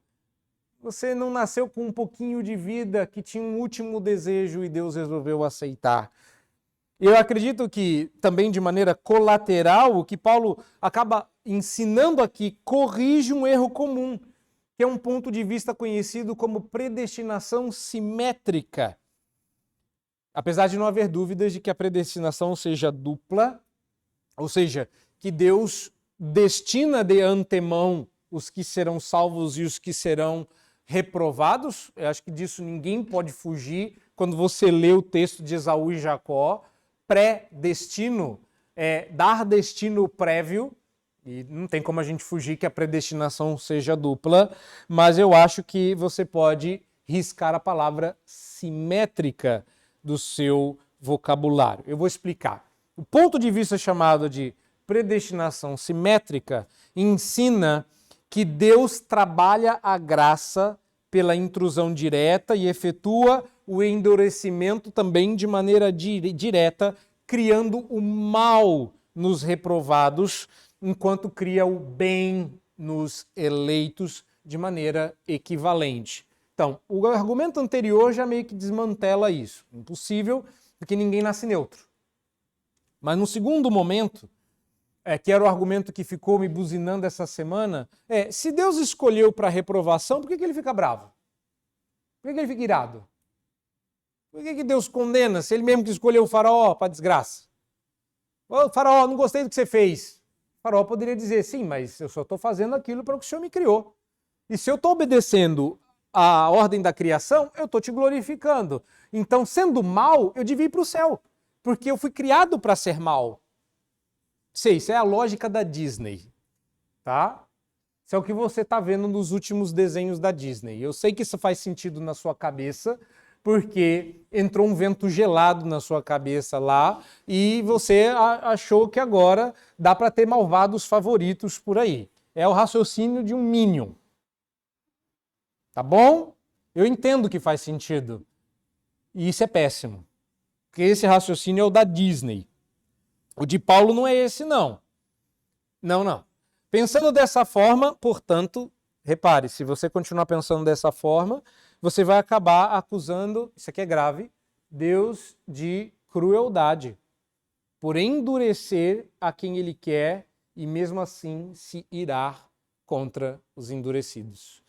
Você não nasceu com um pouquinho de vida que tinha um último desejo e Deus resolveu aceitar. Eu acredito que, também de maneira colateral, o que Paulo acaba ensinando aqui corrige um erro comum, que é um ponto de vista conhecido como predestinação simétrica. Apesar de não haver dúvidas de que a predestinação seja dupla, ou seja, que Deus destina de antemão os que serão salvos e os que serão reprovados. Eu acho que disso ninguém pode fugir. Quando você lê o texto de Esaú e Jacó, predestino é dar destino prévio, e não tem como a gente fugir que a predestinação seja dupla, mas eu acho que você pode riscar a palavra simétrica do seu vocabulário. Eu vou explicar. O ponto de vista chamado de predestinação simétrica ensina que Deus trabalha a graça pela intrusão direta e efetua o endurecimento também de maneira direta, criando o mal nos reprovados, enquanto cria o bem nos eleitos de maneira equivalente. Então, o argumento anterior já meio que desmantela isso. Impossível, porque ninguém nasce neutro. Mas no segundo momento, que era o argumento que ficou me buzinando essa semana, se Deus escolheu para reprovação, por que ele fica bravo? Por que ele fica irado? Por que Deus condena se ele mesmo que escolheu o faraó para desgraça? Ô, faraó, não gostei do que você fez. O faraó poderia dizer, sim, mas eu só estou fazendo aquilo para o que o Senhor me criou. E se eu estou obedecendo a ordem da criação, eu estou te glorificando. Então, sendo mal, eu devia ir para o céu, porque eu fui criado para ser mal. Isso é a lógica da Disney, tá? Isso é o que você está vendo nos últimos desenhos da Disney. Eu sei que isso faz sentido na sua cabeça, porque entrou um vento gelado na sua cabeça lá e você achou que agora dá para ter malvados favoritos por aí. É o raciocínio de um Minion. Tá bom? Eu entendo que faz sentido. E isso é péssimo. Porque esse raciocínio é o da Disney. O de Paulo não é esse, não. Não. Pensando dessa forma, portanto, repare, se você continuar pensando dessa forma, você vai acabar acusando, isso aqui é grave, Deus de crueldade, por endurecer a quem ele quer e mesmo assim se irar contra os endurecidos.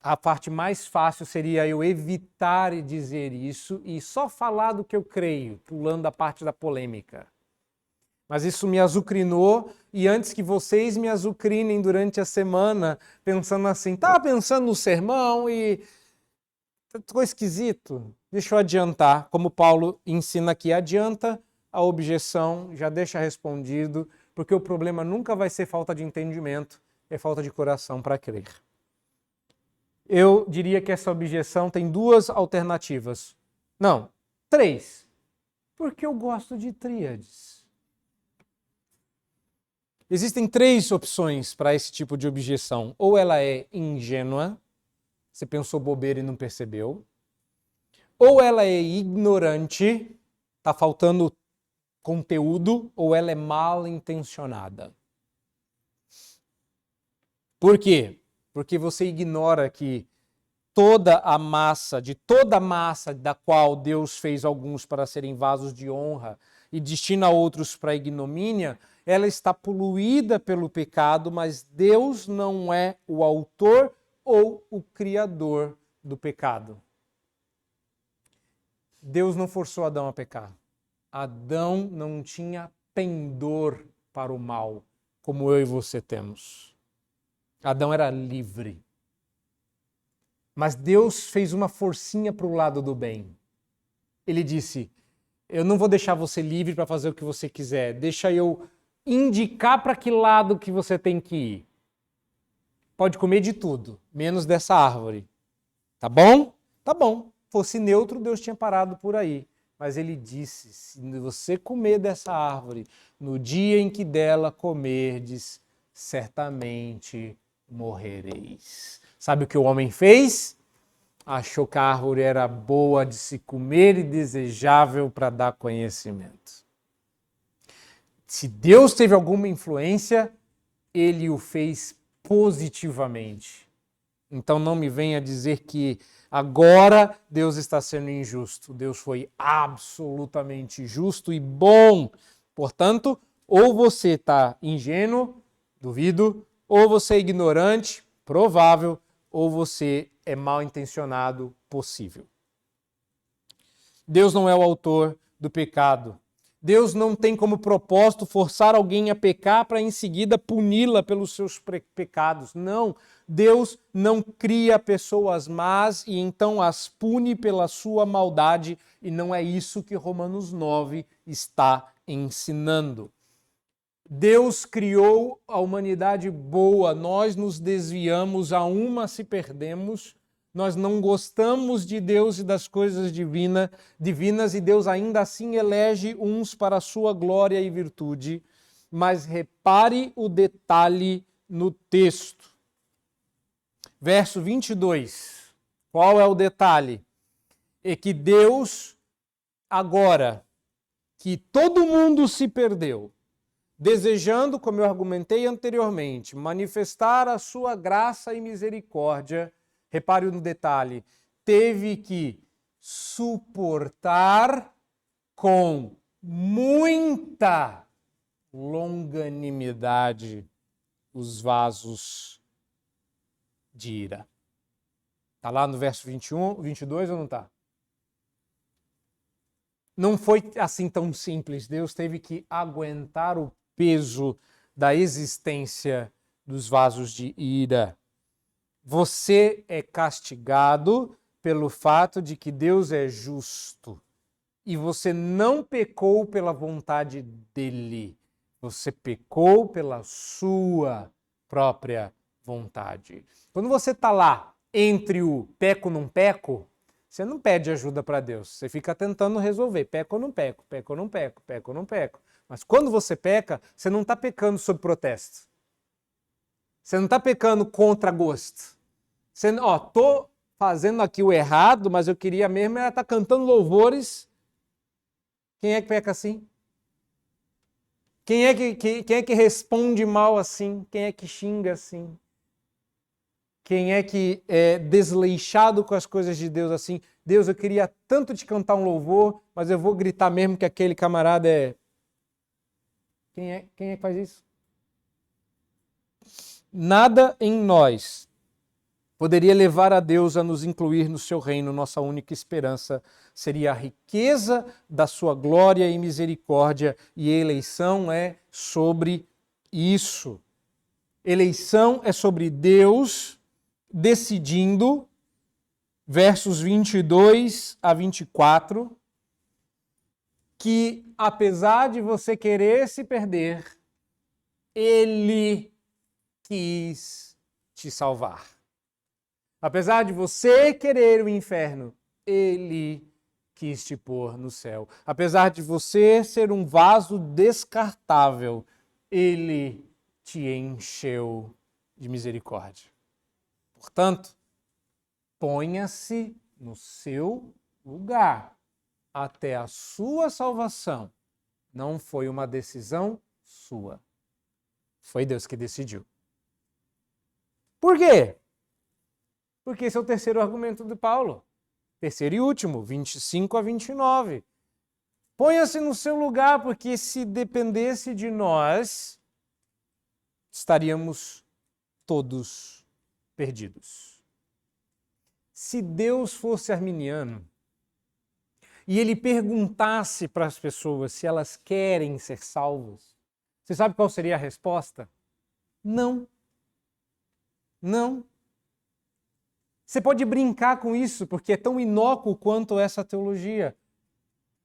A parte mais fácil seria eu evitar dizer isso e só falar do que eu creio, pulando a parte da polêmica. Mas isso me azucrinou, e antes que vocês me azucrinem durante a semana, pensando assim, estava pensando no sermão e ficou esquisito. Deixa eu adiantar, como Paulo ensina aqui, adianta a objeção, já deixa respondido, porque o problema nunca vai ser falta de entendimento, é falta de coração para crer. Eu diria que essa objeção tem duas alternativas. Não, três. Porque eu gosto de tríades. Existem três opções para esse tipo de objeção. Ou ela é ingênua, você pensou bobeira e não percebeu. Ou ela é ignorante, está faltando conteúdo, ou ela é mal intencionada. Por quê? Porque você ignora que toda a massa da qual Deus fez alguns para serem vasos de honra e destina outros para a ignomínia, ela está poluída pelo pecado, mas Deus não é o autor ou o criador do pecado. Deus não forçou Adão a pecar. Adão não tinha pendor para o mal, como eu e você temos. Adão era livre. Mas Deus fez uma forcinha para o lado do bem. Ele disse, eu não vou deixar você livre para fazer o que você quiser, deixa eu indicar para que lado que você tem que ir. Pode comer de tudo, menos dessa árvore. Tá bom? Tá bom. Fosse neutro, Deus tinha parado por aí. Mas ele disse, se você comer dessa árvore, no dia em que dela comerdes, certamente morrereis. Sabe o que o homem fez? Achou que a árvore era boa de se comer e desejável para dar conhecimento. Se Deus teve alguma influência, ele o fez positivamente. Então não me venha dizer que agora Deus está sendo injusto. Deus foi absolutamente justo e bom. Portanto, ou você está ingênuo, duvido, ou você é ignorante, provável, ou você é mal intencionado, possível. Deus não é o autor do pecado. Deus não tem como propósito forçar alguém a pecar para em seguida puni-la pelos seus pecados. Não, Deus não cria pessoas más e então as pune pela sua maldade, e não é isso que Romanos 9 está ensinando. Deus criou a humanidade boa, nós nos desviamos, a uma se perdemos, nós não gostamos de Deus e das coisas divinas, e Deus ainda assim elege uns para a sua glória e virtude. Mas repare o detalhe no texto. Verso 22. Qual é o detalhe? É que Deus, agora que todo mundo se perdeu, desejando, como eu argumentei anteriormente, manifestar a sua graça e misericórdia, repare no detalhe, teve que suportar com muita longanimidade os vasos de ira. Está lá no verso 21, 22 ou não está? Não foi assim tão simples. Deus teve que aguentar o peso da existência dos vasos de ira. Você é castigado pelo fato de que Deus é justo e você não pecou pela vontade dele. Você pecou pela sua própria vontade. Quando você está lá entre o peco ou não peco, você não pede ajuda para Deus. Você fica tentando resolver. Peco ou não peco, peco ou não peco, peco ou não peco. Mas quando você peca, você não está pecando sob protesto. Você não está pecando contra gosto. Você, estou fazendo aqui o errado, mas eu queria mesmo era estar cantando louvores. Quem é que peca assim? Quem é que responde mal assim? Quem é que xinga assim? Quem é que é desleixado com as coisas de Deus assim? Deus, eu queria tanto te cantar um louvor, mas eu vou gritar mesmo que aquele camarada é... Quem é que faz isso? Nada em nós poderia levar a Deus a nos incluir no seu reino. Nossa única esperança seria a riqueza da sua glória e misericórdia, e a eleição é sobre isso. Eleição é sobre Deus decidindo, versos 22 a 24, que apesar de você querer se perder, Ele quis te salvar. Apesar de você querer o inferno, Ele quis te pôr no céu. Apesar de você ser um vaso descartável, Ele te encheu de misericórdia. Portanto, ponha-se no seu lugar. Até a sua salvação não foi uma decisão sua. Foi Deus que decidiu. Por quê? Porque esse é o terceiro argumento de Paulo. Terceiro e último, 25 a 29. Ponha-se no seu lugar, porque se dependesse de nós, estaríamos todos perdidos. Se Deus fosse arminiano e ele perguntasse para as pessoas se elas querem ser salvas, você sabe qual seria a resposta? Não. Não. Você pode brincar com isso, porque é tão inócuo quanto essa teologia.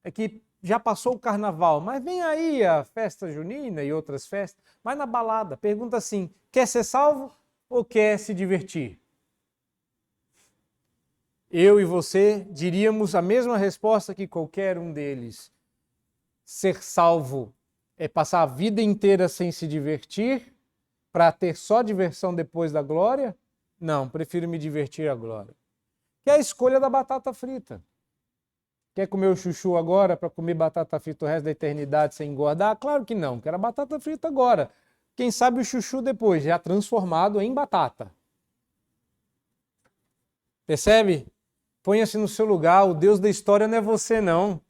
É que já passou o carnaval, mas vem aí a festa junina e outras festas, vai na balada, pergunta assim, quer ser salvo ou quer se divertir? Eu e você diríamos a mesma resposta que qualquer um deles. Ser salvo é passar a vida inteira sem se divertir para ter só diversão depois da glória? Não, prefiro me divertir agora. Que é a escolha da batata frita. Quer comer o chuchu agora para comer batata frita o resto da eternidade sem engordar? Claro que não, quero a batata frita agora. Quem sabe o chuchu depois, já transformado em batata. Percebe? Ponha-se no seu lugar, o Deus da história não é você, não.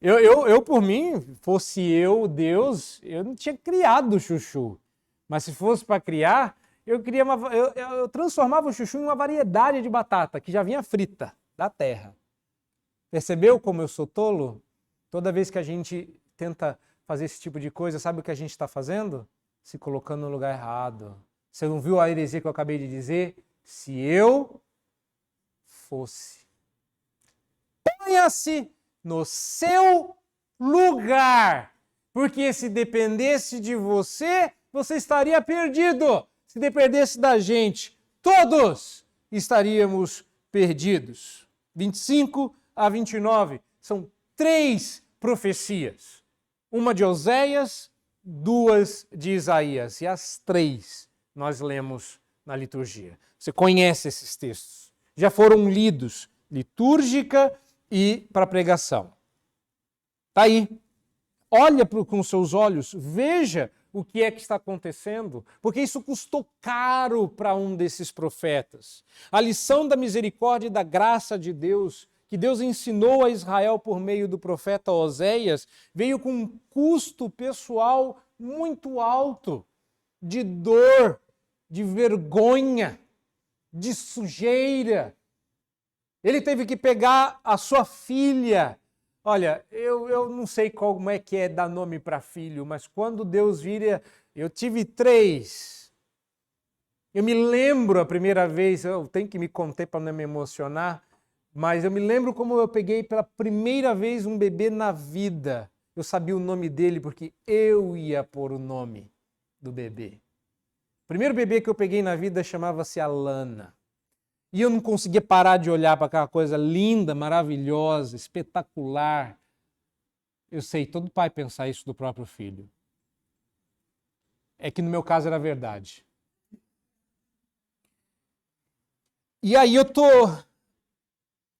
Eu por mim, fosse eu, Deus, eu não tinha criado o chuchu. Mas se fosse para criar, eu transformava o chuchu em uma variedade de batata que já vinha frita da terra. Percebeu como eu sou tolo? Toda vez que a gente tenta fazer esse tipo de coisa, sabe o que a gente está fazendo? Se colocando no lugar errado. Você não viu a heresia que eu acabei de dizer? Se eu fosse. Ponha-se no seu lugar. Porque se dependesse de você, você estaria perdido. Se dependesse da gente, todos estaríamos perdidos. 25 a 29 são 3 profecias. Uma de Oséias, 2 de Isaías. E as 3 nós lemos na liturgia. Você conhece esses textos. Já foram lidos, litúrgica e para pregação. Está aí. Olha com seus olhos, veja o que é que está acontecendo, porque isso custou caro para um desses profetas. A lição da misericórdia e da graça de Deus, que Deus ensinou a Israel por meio do profeta Oséias, veio com um custo pessoal muito alto, de dor, de vergonha, de sujeira. Ele teve que pegar a sua filha. Olha, eu não sei como é que é dar nome para filho, mas quando Deus vira, eu tive 3. Eu me lembro a primeira vez, eu tenho que me conter para não me emocionar, mas eu me lembro como eu peguei pela primeira vez um bebê na vida. Eu sabia o nome dele porque eu ia pôr o nome do bebê. O primeiro bebê que eu peguei na vida chamava-se Alana. E eu não conseguia parar de olhar para aquela coisa linda, maravilhosa, espetacular. Eu sei, todo pai pensa isso do próprio filho. É que no meu caso era verdade. E aí eu tô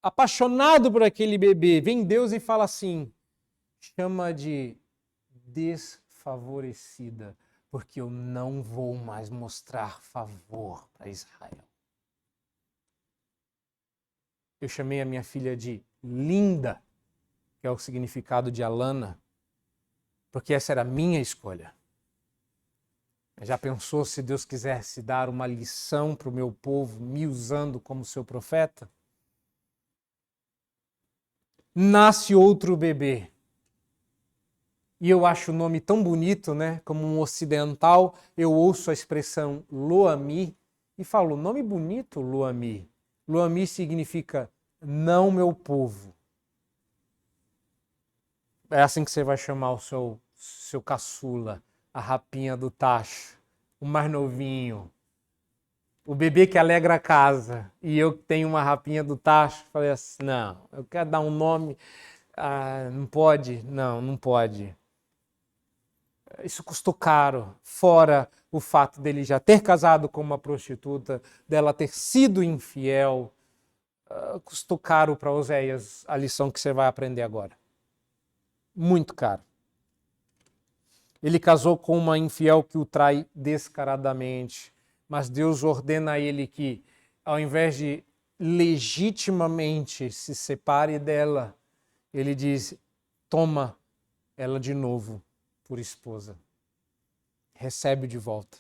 apaixonado por aquele bebê. Vem Deus e fala assim, chama de desfavorecida, porque eu não vou mais mostrar favor para Israel. Eu chamei a minha filha de linda, que é o significado de Alana, porque essa era a minha escolha. Já pensou se Deus quisesse dar uma lição para o meu povo, me usando como seu profeta? Nasce outro bebê. E eu acho o nome tão bonito, né? Como um ocidental, eu ouço a expressão Lo-Ami e falo, nome bonito, Lo-Ami. Lo-Ami significa não meu povo. É assim que você vai chamar o seu caçula, a rapinha do tacho, o mais novinho, o bebê que alegra a casa. E eu que tenho uma rapinha do tacho, falei assim, não, eu quero dar um nome, não pode, não pode. Isso custou caro, fora o fato dele já ter casado com uma prostituta, dela ter sido infiel, custou caro para Oséias a lição que você vai aprender agora. Muito caro. Ele casou com uma infiel que o trai descaradamente, mas Deus ordena a ele que, ao invés de legitimamente se separe dela, ele diz, toma ela de novo por esposa. Recebe de volta.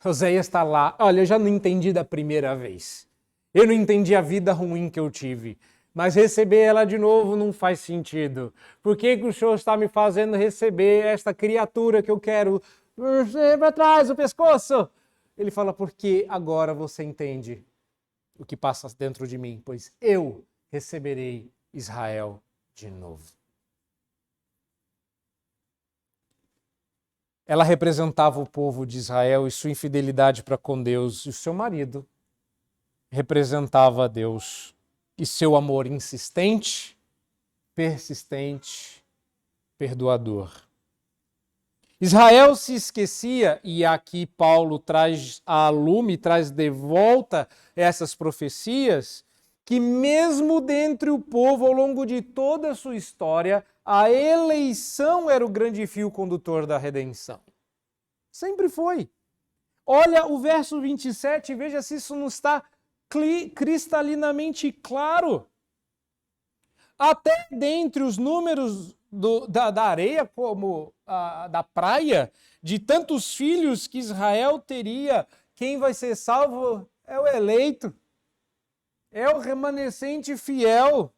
Oséias está lá. Olha, eu já não entendi da primeira vez. Eu não entendi a vida ruim que eu tive. Mas receber ela de novo não faz sentido. Por que o Senhor está me fazendo receber esta criatura que eu quero para trás do pescoço? Ele fala, porque agora você entende o que passa dentro de mim, pois eu receberei Israel de novo. Ela representava o povo de Israel e sua infidelidade para com Deus, e o seu marido representava a Deus e seu amor insistente, persistente, perdoador. Israel se esquecia, e aqui Paulo traz a lume, traz de volta essas profecias, que mesmo dentre o povo, ao longo de toda a sua história, a eleição era o grande fio condutor da redenção. Sempre foi. Olha o verso 27 e veja se isso não está cristalinamente claro. Até dentre os números da areia, como da praia, de tantos filhos que Israel teria, quem vai ser salvo é o eleito, é o remanescente fiel.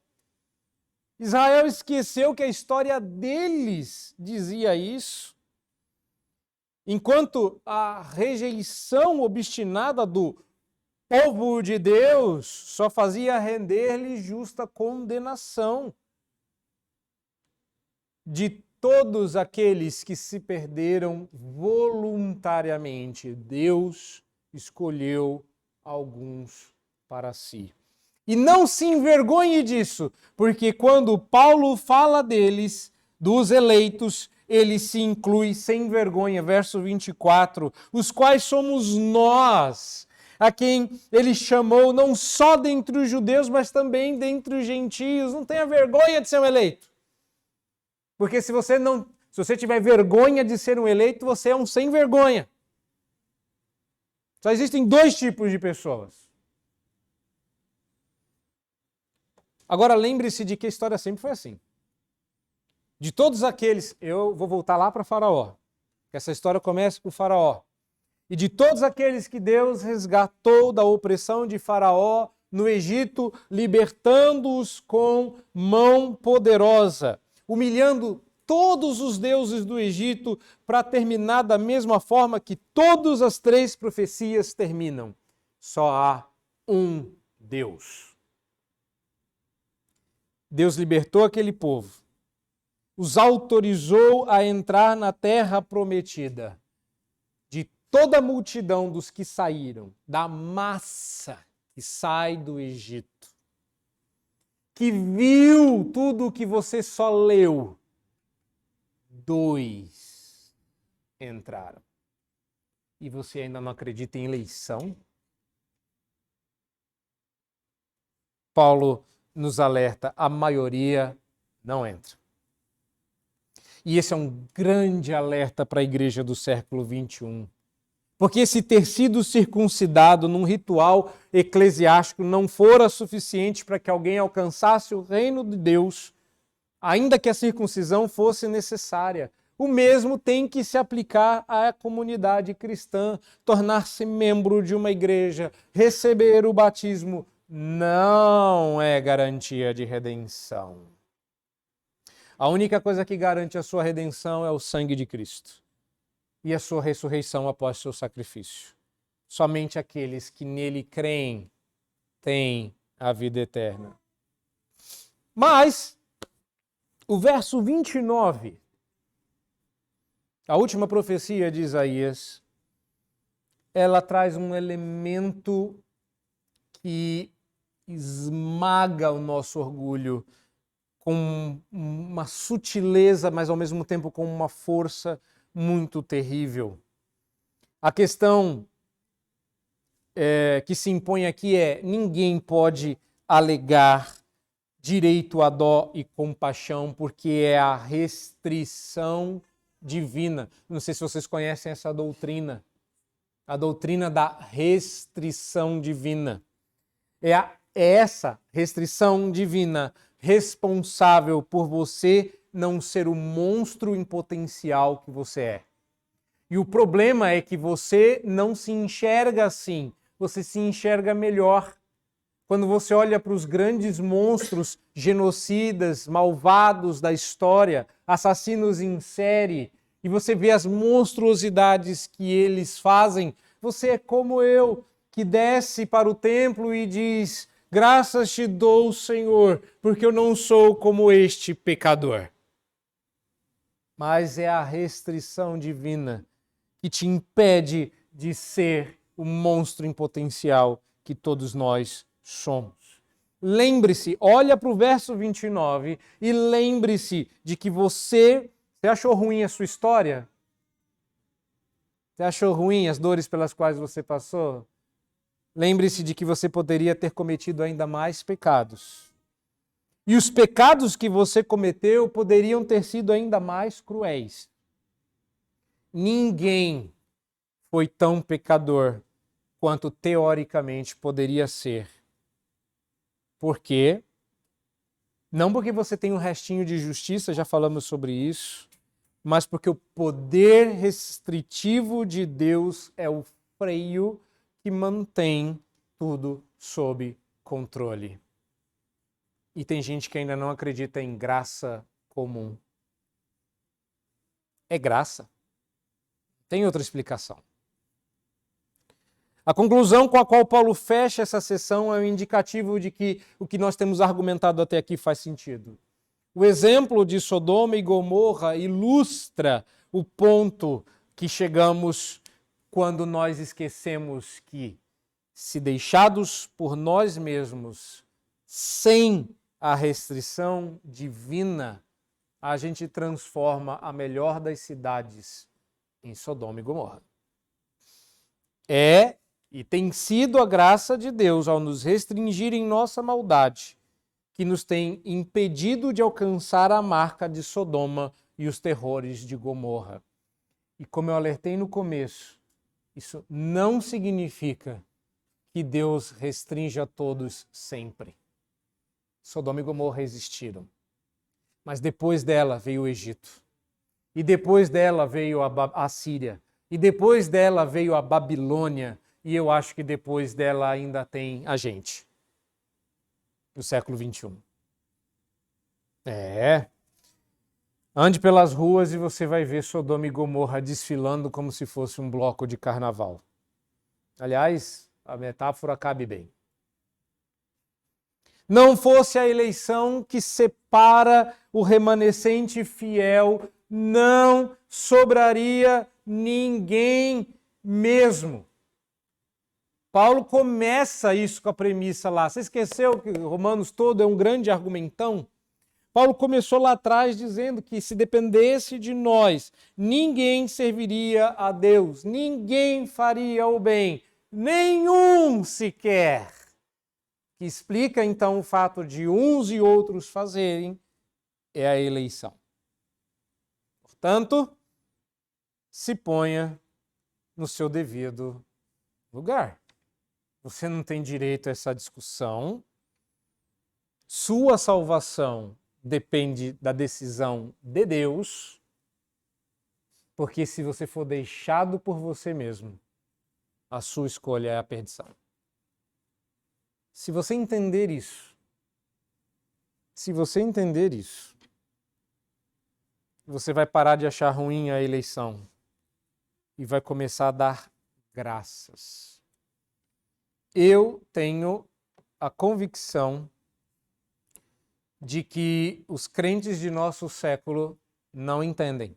Israel esqueceu que a história deles dizia isso. Enquanto a rejeição obstinada do povo de Deus só fazia render-lhe justa condenação. De todos aqueles que se perderam voluntariamente, Deus escolheu alguns para si. E não se envergonhe disso, porque quando Paulo fala deles, dos eleitos, ele se inclui sem vergonha, verso 24, os quais somos nós, a quem ele chamou não só dentre os judeus, mas também dentre os gentios. Não tenha vergonha de ser um eleito. Porque se você tiver vergonha de ser um eleito, você é um sem vergonha. Só existem dois tipos de pessoas. Agora lembre-se de que a história sempre foi assim. De todos aqueles, eu vou voltar lá para Faraó, que essa história começa com Faraó. E de todos aqueles que Deus resgatou da opressão de Faraó no Egito, libertando-os com mão poderosa, humilhando todos os deuses do Egito para terminar da mesma forma que todas as três profecias terminam. Só há um Deus. Deus libertou aquele povo, os autorizou a entrar na terra prometida. De toda a multidão dos que saíram, da massa que sai do Egito, que viu tudo o que você só leu, 2 entraram. E você ainda não acredita em eleição? Paulo nos alerta, a maioria não entra. E esse é um grande alerta para a igreja do século XXI. Porque esse ter sido circuncidado num ritual eclesiástico não fora suficiente para que alguém alcançasse o reino de Deus, ainda que a circuncisão fosse necessária. O mesmo tem que se aplicar à comunidade cristã, tornar-se membro de uma igreja, receber o batismo, não é garantia de redenção. A única coisa que garante a sua redenção é o sangue de Cristo e a sua ressurreição após seu sacrifício. Somente aqueles que nele creem têm a vida eterna. Mas o verso 29, a última profecia de Isaías, ela traz um elemento que esmaga o nosso orgulho com uma sutileza, mas ao mesmo tempo com uma força muito terrível. A questão que se impõe aqui é: ninguém pode alegar direito a dó e compaixão, porque é a restrição divina. Não sei se vocês conhecem essa doutrina, a doutrina da restrição divina. É essa restrição divina responsável por você não ser o monstro em potencial que você é. E o problema é que você não se enxerga assim, você se enxerga melhor. Quando você olha para os grandes monstros genocidas, malvados da história, assassinos em série, e você vê as monstruosidades que eles fazem, você é como eu, que desce para o templo e diz: graças te dou, Senhor, porque eu não sou como este pecador. Mas é a restrição divina que te impede de ser o monstro em potencial que todos nós somos. Lembre-se, olha para o verso 29 e lembre-se de que você achou ruim a sua história? Você achou ruim as dores pelas quais você passou? Lembre-se de que você poderia ter cometido ainda mais pecados. E os pecados que você cometeu poderiam ter sido ainda mais cruéis. Ninguém foi tão pecador quanto teoricamente poderia ser. Por quê? Não porque você tem um restinho de justiça, já falamos sobre isso, mas porque o poder restritivo de Deus é o freio que mantém tudo sob controle. E tem gente que ainda não acredita em graça comum. É graça. Tem outra explicação. A conclusão com a qual Paulo fecha essa sessão é um indicativo de que o que nós temos argumentado até aqui faz sentido. O exemplo de Sodoma e Gomorra ilustra o ponto que chegamos quando nós esquecemos que, se deixados por nós mesmos, sem a restrição divina, a gente transforma a melhor das cidades em Sodoma e Gomorra. E tem sido a graça de Deus, ao nos restringir em nossa maldade, que nos tem impedido de alcançar a marca de Sodoma e os terrores de Gomorra. E como eu alertei no começo, isso não significa que Deus restringe a todos sempre. Sodoma e Gomorra existiram. Mas depois dela veio o Egito. E depois dela veio a Síria. E depois dela veio a Babilônia. E eu acho que depois dela ainda tem a gente. No século XXI. Ande pelas ruas e você vai ver Sodoma e Gomorra desfilando como se fosse um bloco de carnaval. Aliás, a metáfora cabe bem. Não fosse a eleição que separa o remanescente fiel, não sobraria ninguém mesmo. Paulo começa isso com a premissa lá. Você esqueceu que Romanos todo é um grande argumentão? Paulo começou lá atrás dizendo que se dependesse de nós, ninguém serviria a Deus, ninguém faria o bem, nenhum sequer. que explica então o fato de uns e outros fazerem, é a eleição. Portanto, se ponha no seu devido lugar. Você não tem direito a essa discussão. Sua salvação depende da decisão de Deus, porque se você for deixado por você mesmo, a sua escolha é a perdição. Se você entender isso, você vai parar de achar ruim a eleição e vai começar a dar graças. Eu tenho a convicção de que os crentes de nosso século não entendem.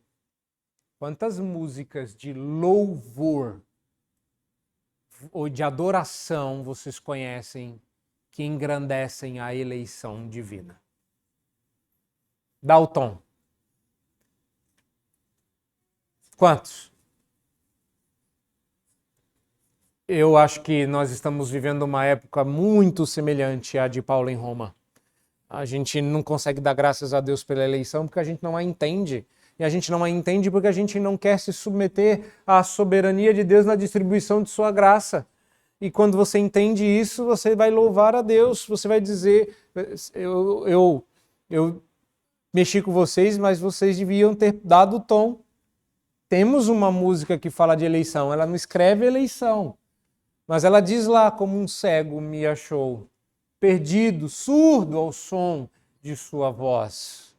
Quantas músicas de louvor ou de adoração vocês conhecem que engrandecem a eleição divina? Dá o tom. Quantos? Eu acho que nós estamos vivendo uma época muito semelhante à de Paulo em Roma. A gente não consegue dar graças a Deus pela eleição porque a gente não a entende. E a gente não a entende porque a gente não quer se submeter à soberania de Deus na distribuição de sua graça. E quando você entende isso, você vai louvar a Deus. Você vai dizer, eu mexi com vocês, mas vocês deviam ter dado o tom. Temos uma música que fala de eleição. Ela não escreve eleição, mas ela diz lá, como um cego me achou, perdido, surdo ao som de sua voz.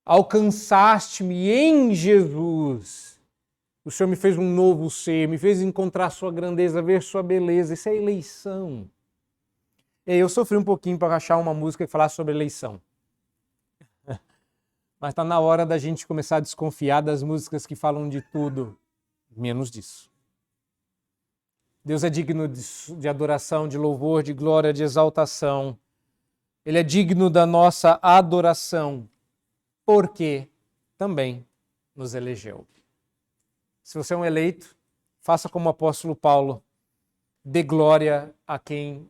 Alcançaste-me em Jesus. O Senhor me fez um novo ser, me fez encontrar sua grandeza, ver sua beleza. Isso é eleição. E eu sofri um pouquinho para achar uma música que falasse sobre eleição. Mas está na hora da gente começar a desconfiar das músicas que falam de tudo, menos disso. Deus é digno de adoração, de louvor, de glória, de exaltação. Ele é digno da nossa adoração, porque também nos elegeu. Se você é um eleito, faça como o apóstolo Paulo, dê glória a quem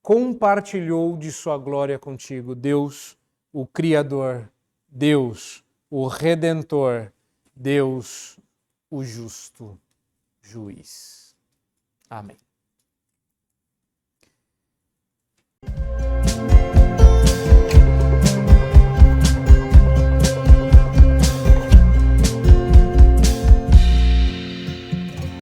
compartilhou de sua glória contigo. Deus, o Criador, Deus, o Redentor, Deus, o justo juiz. Amém.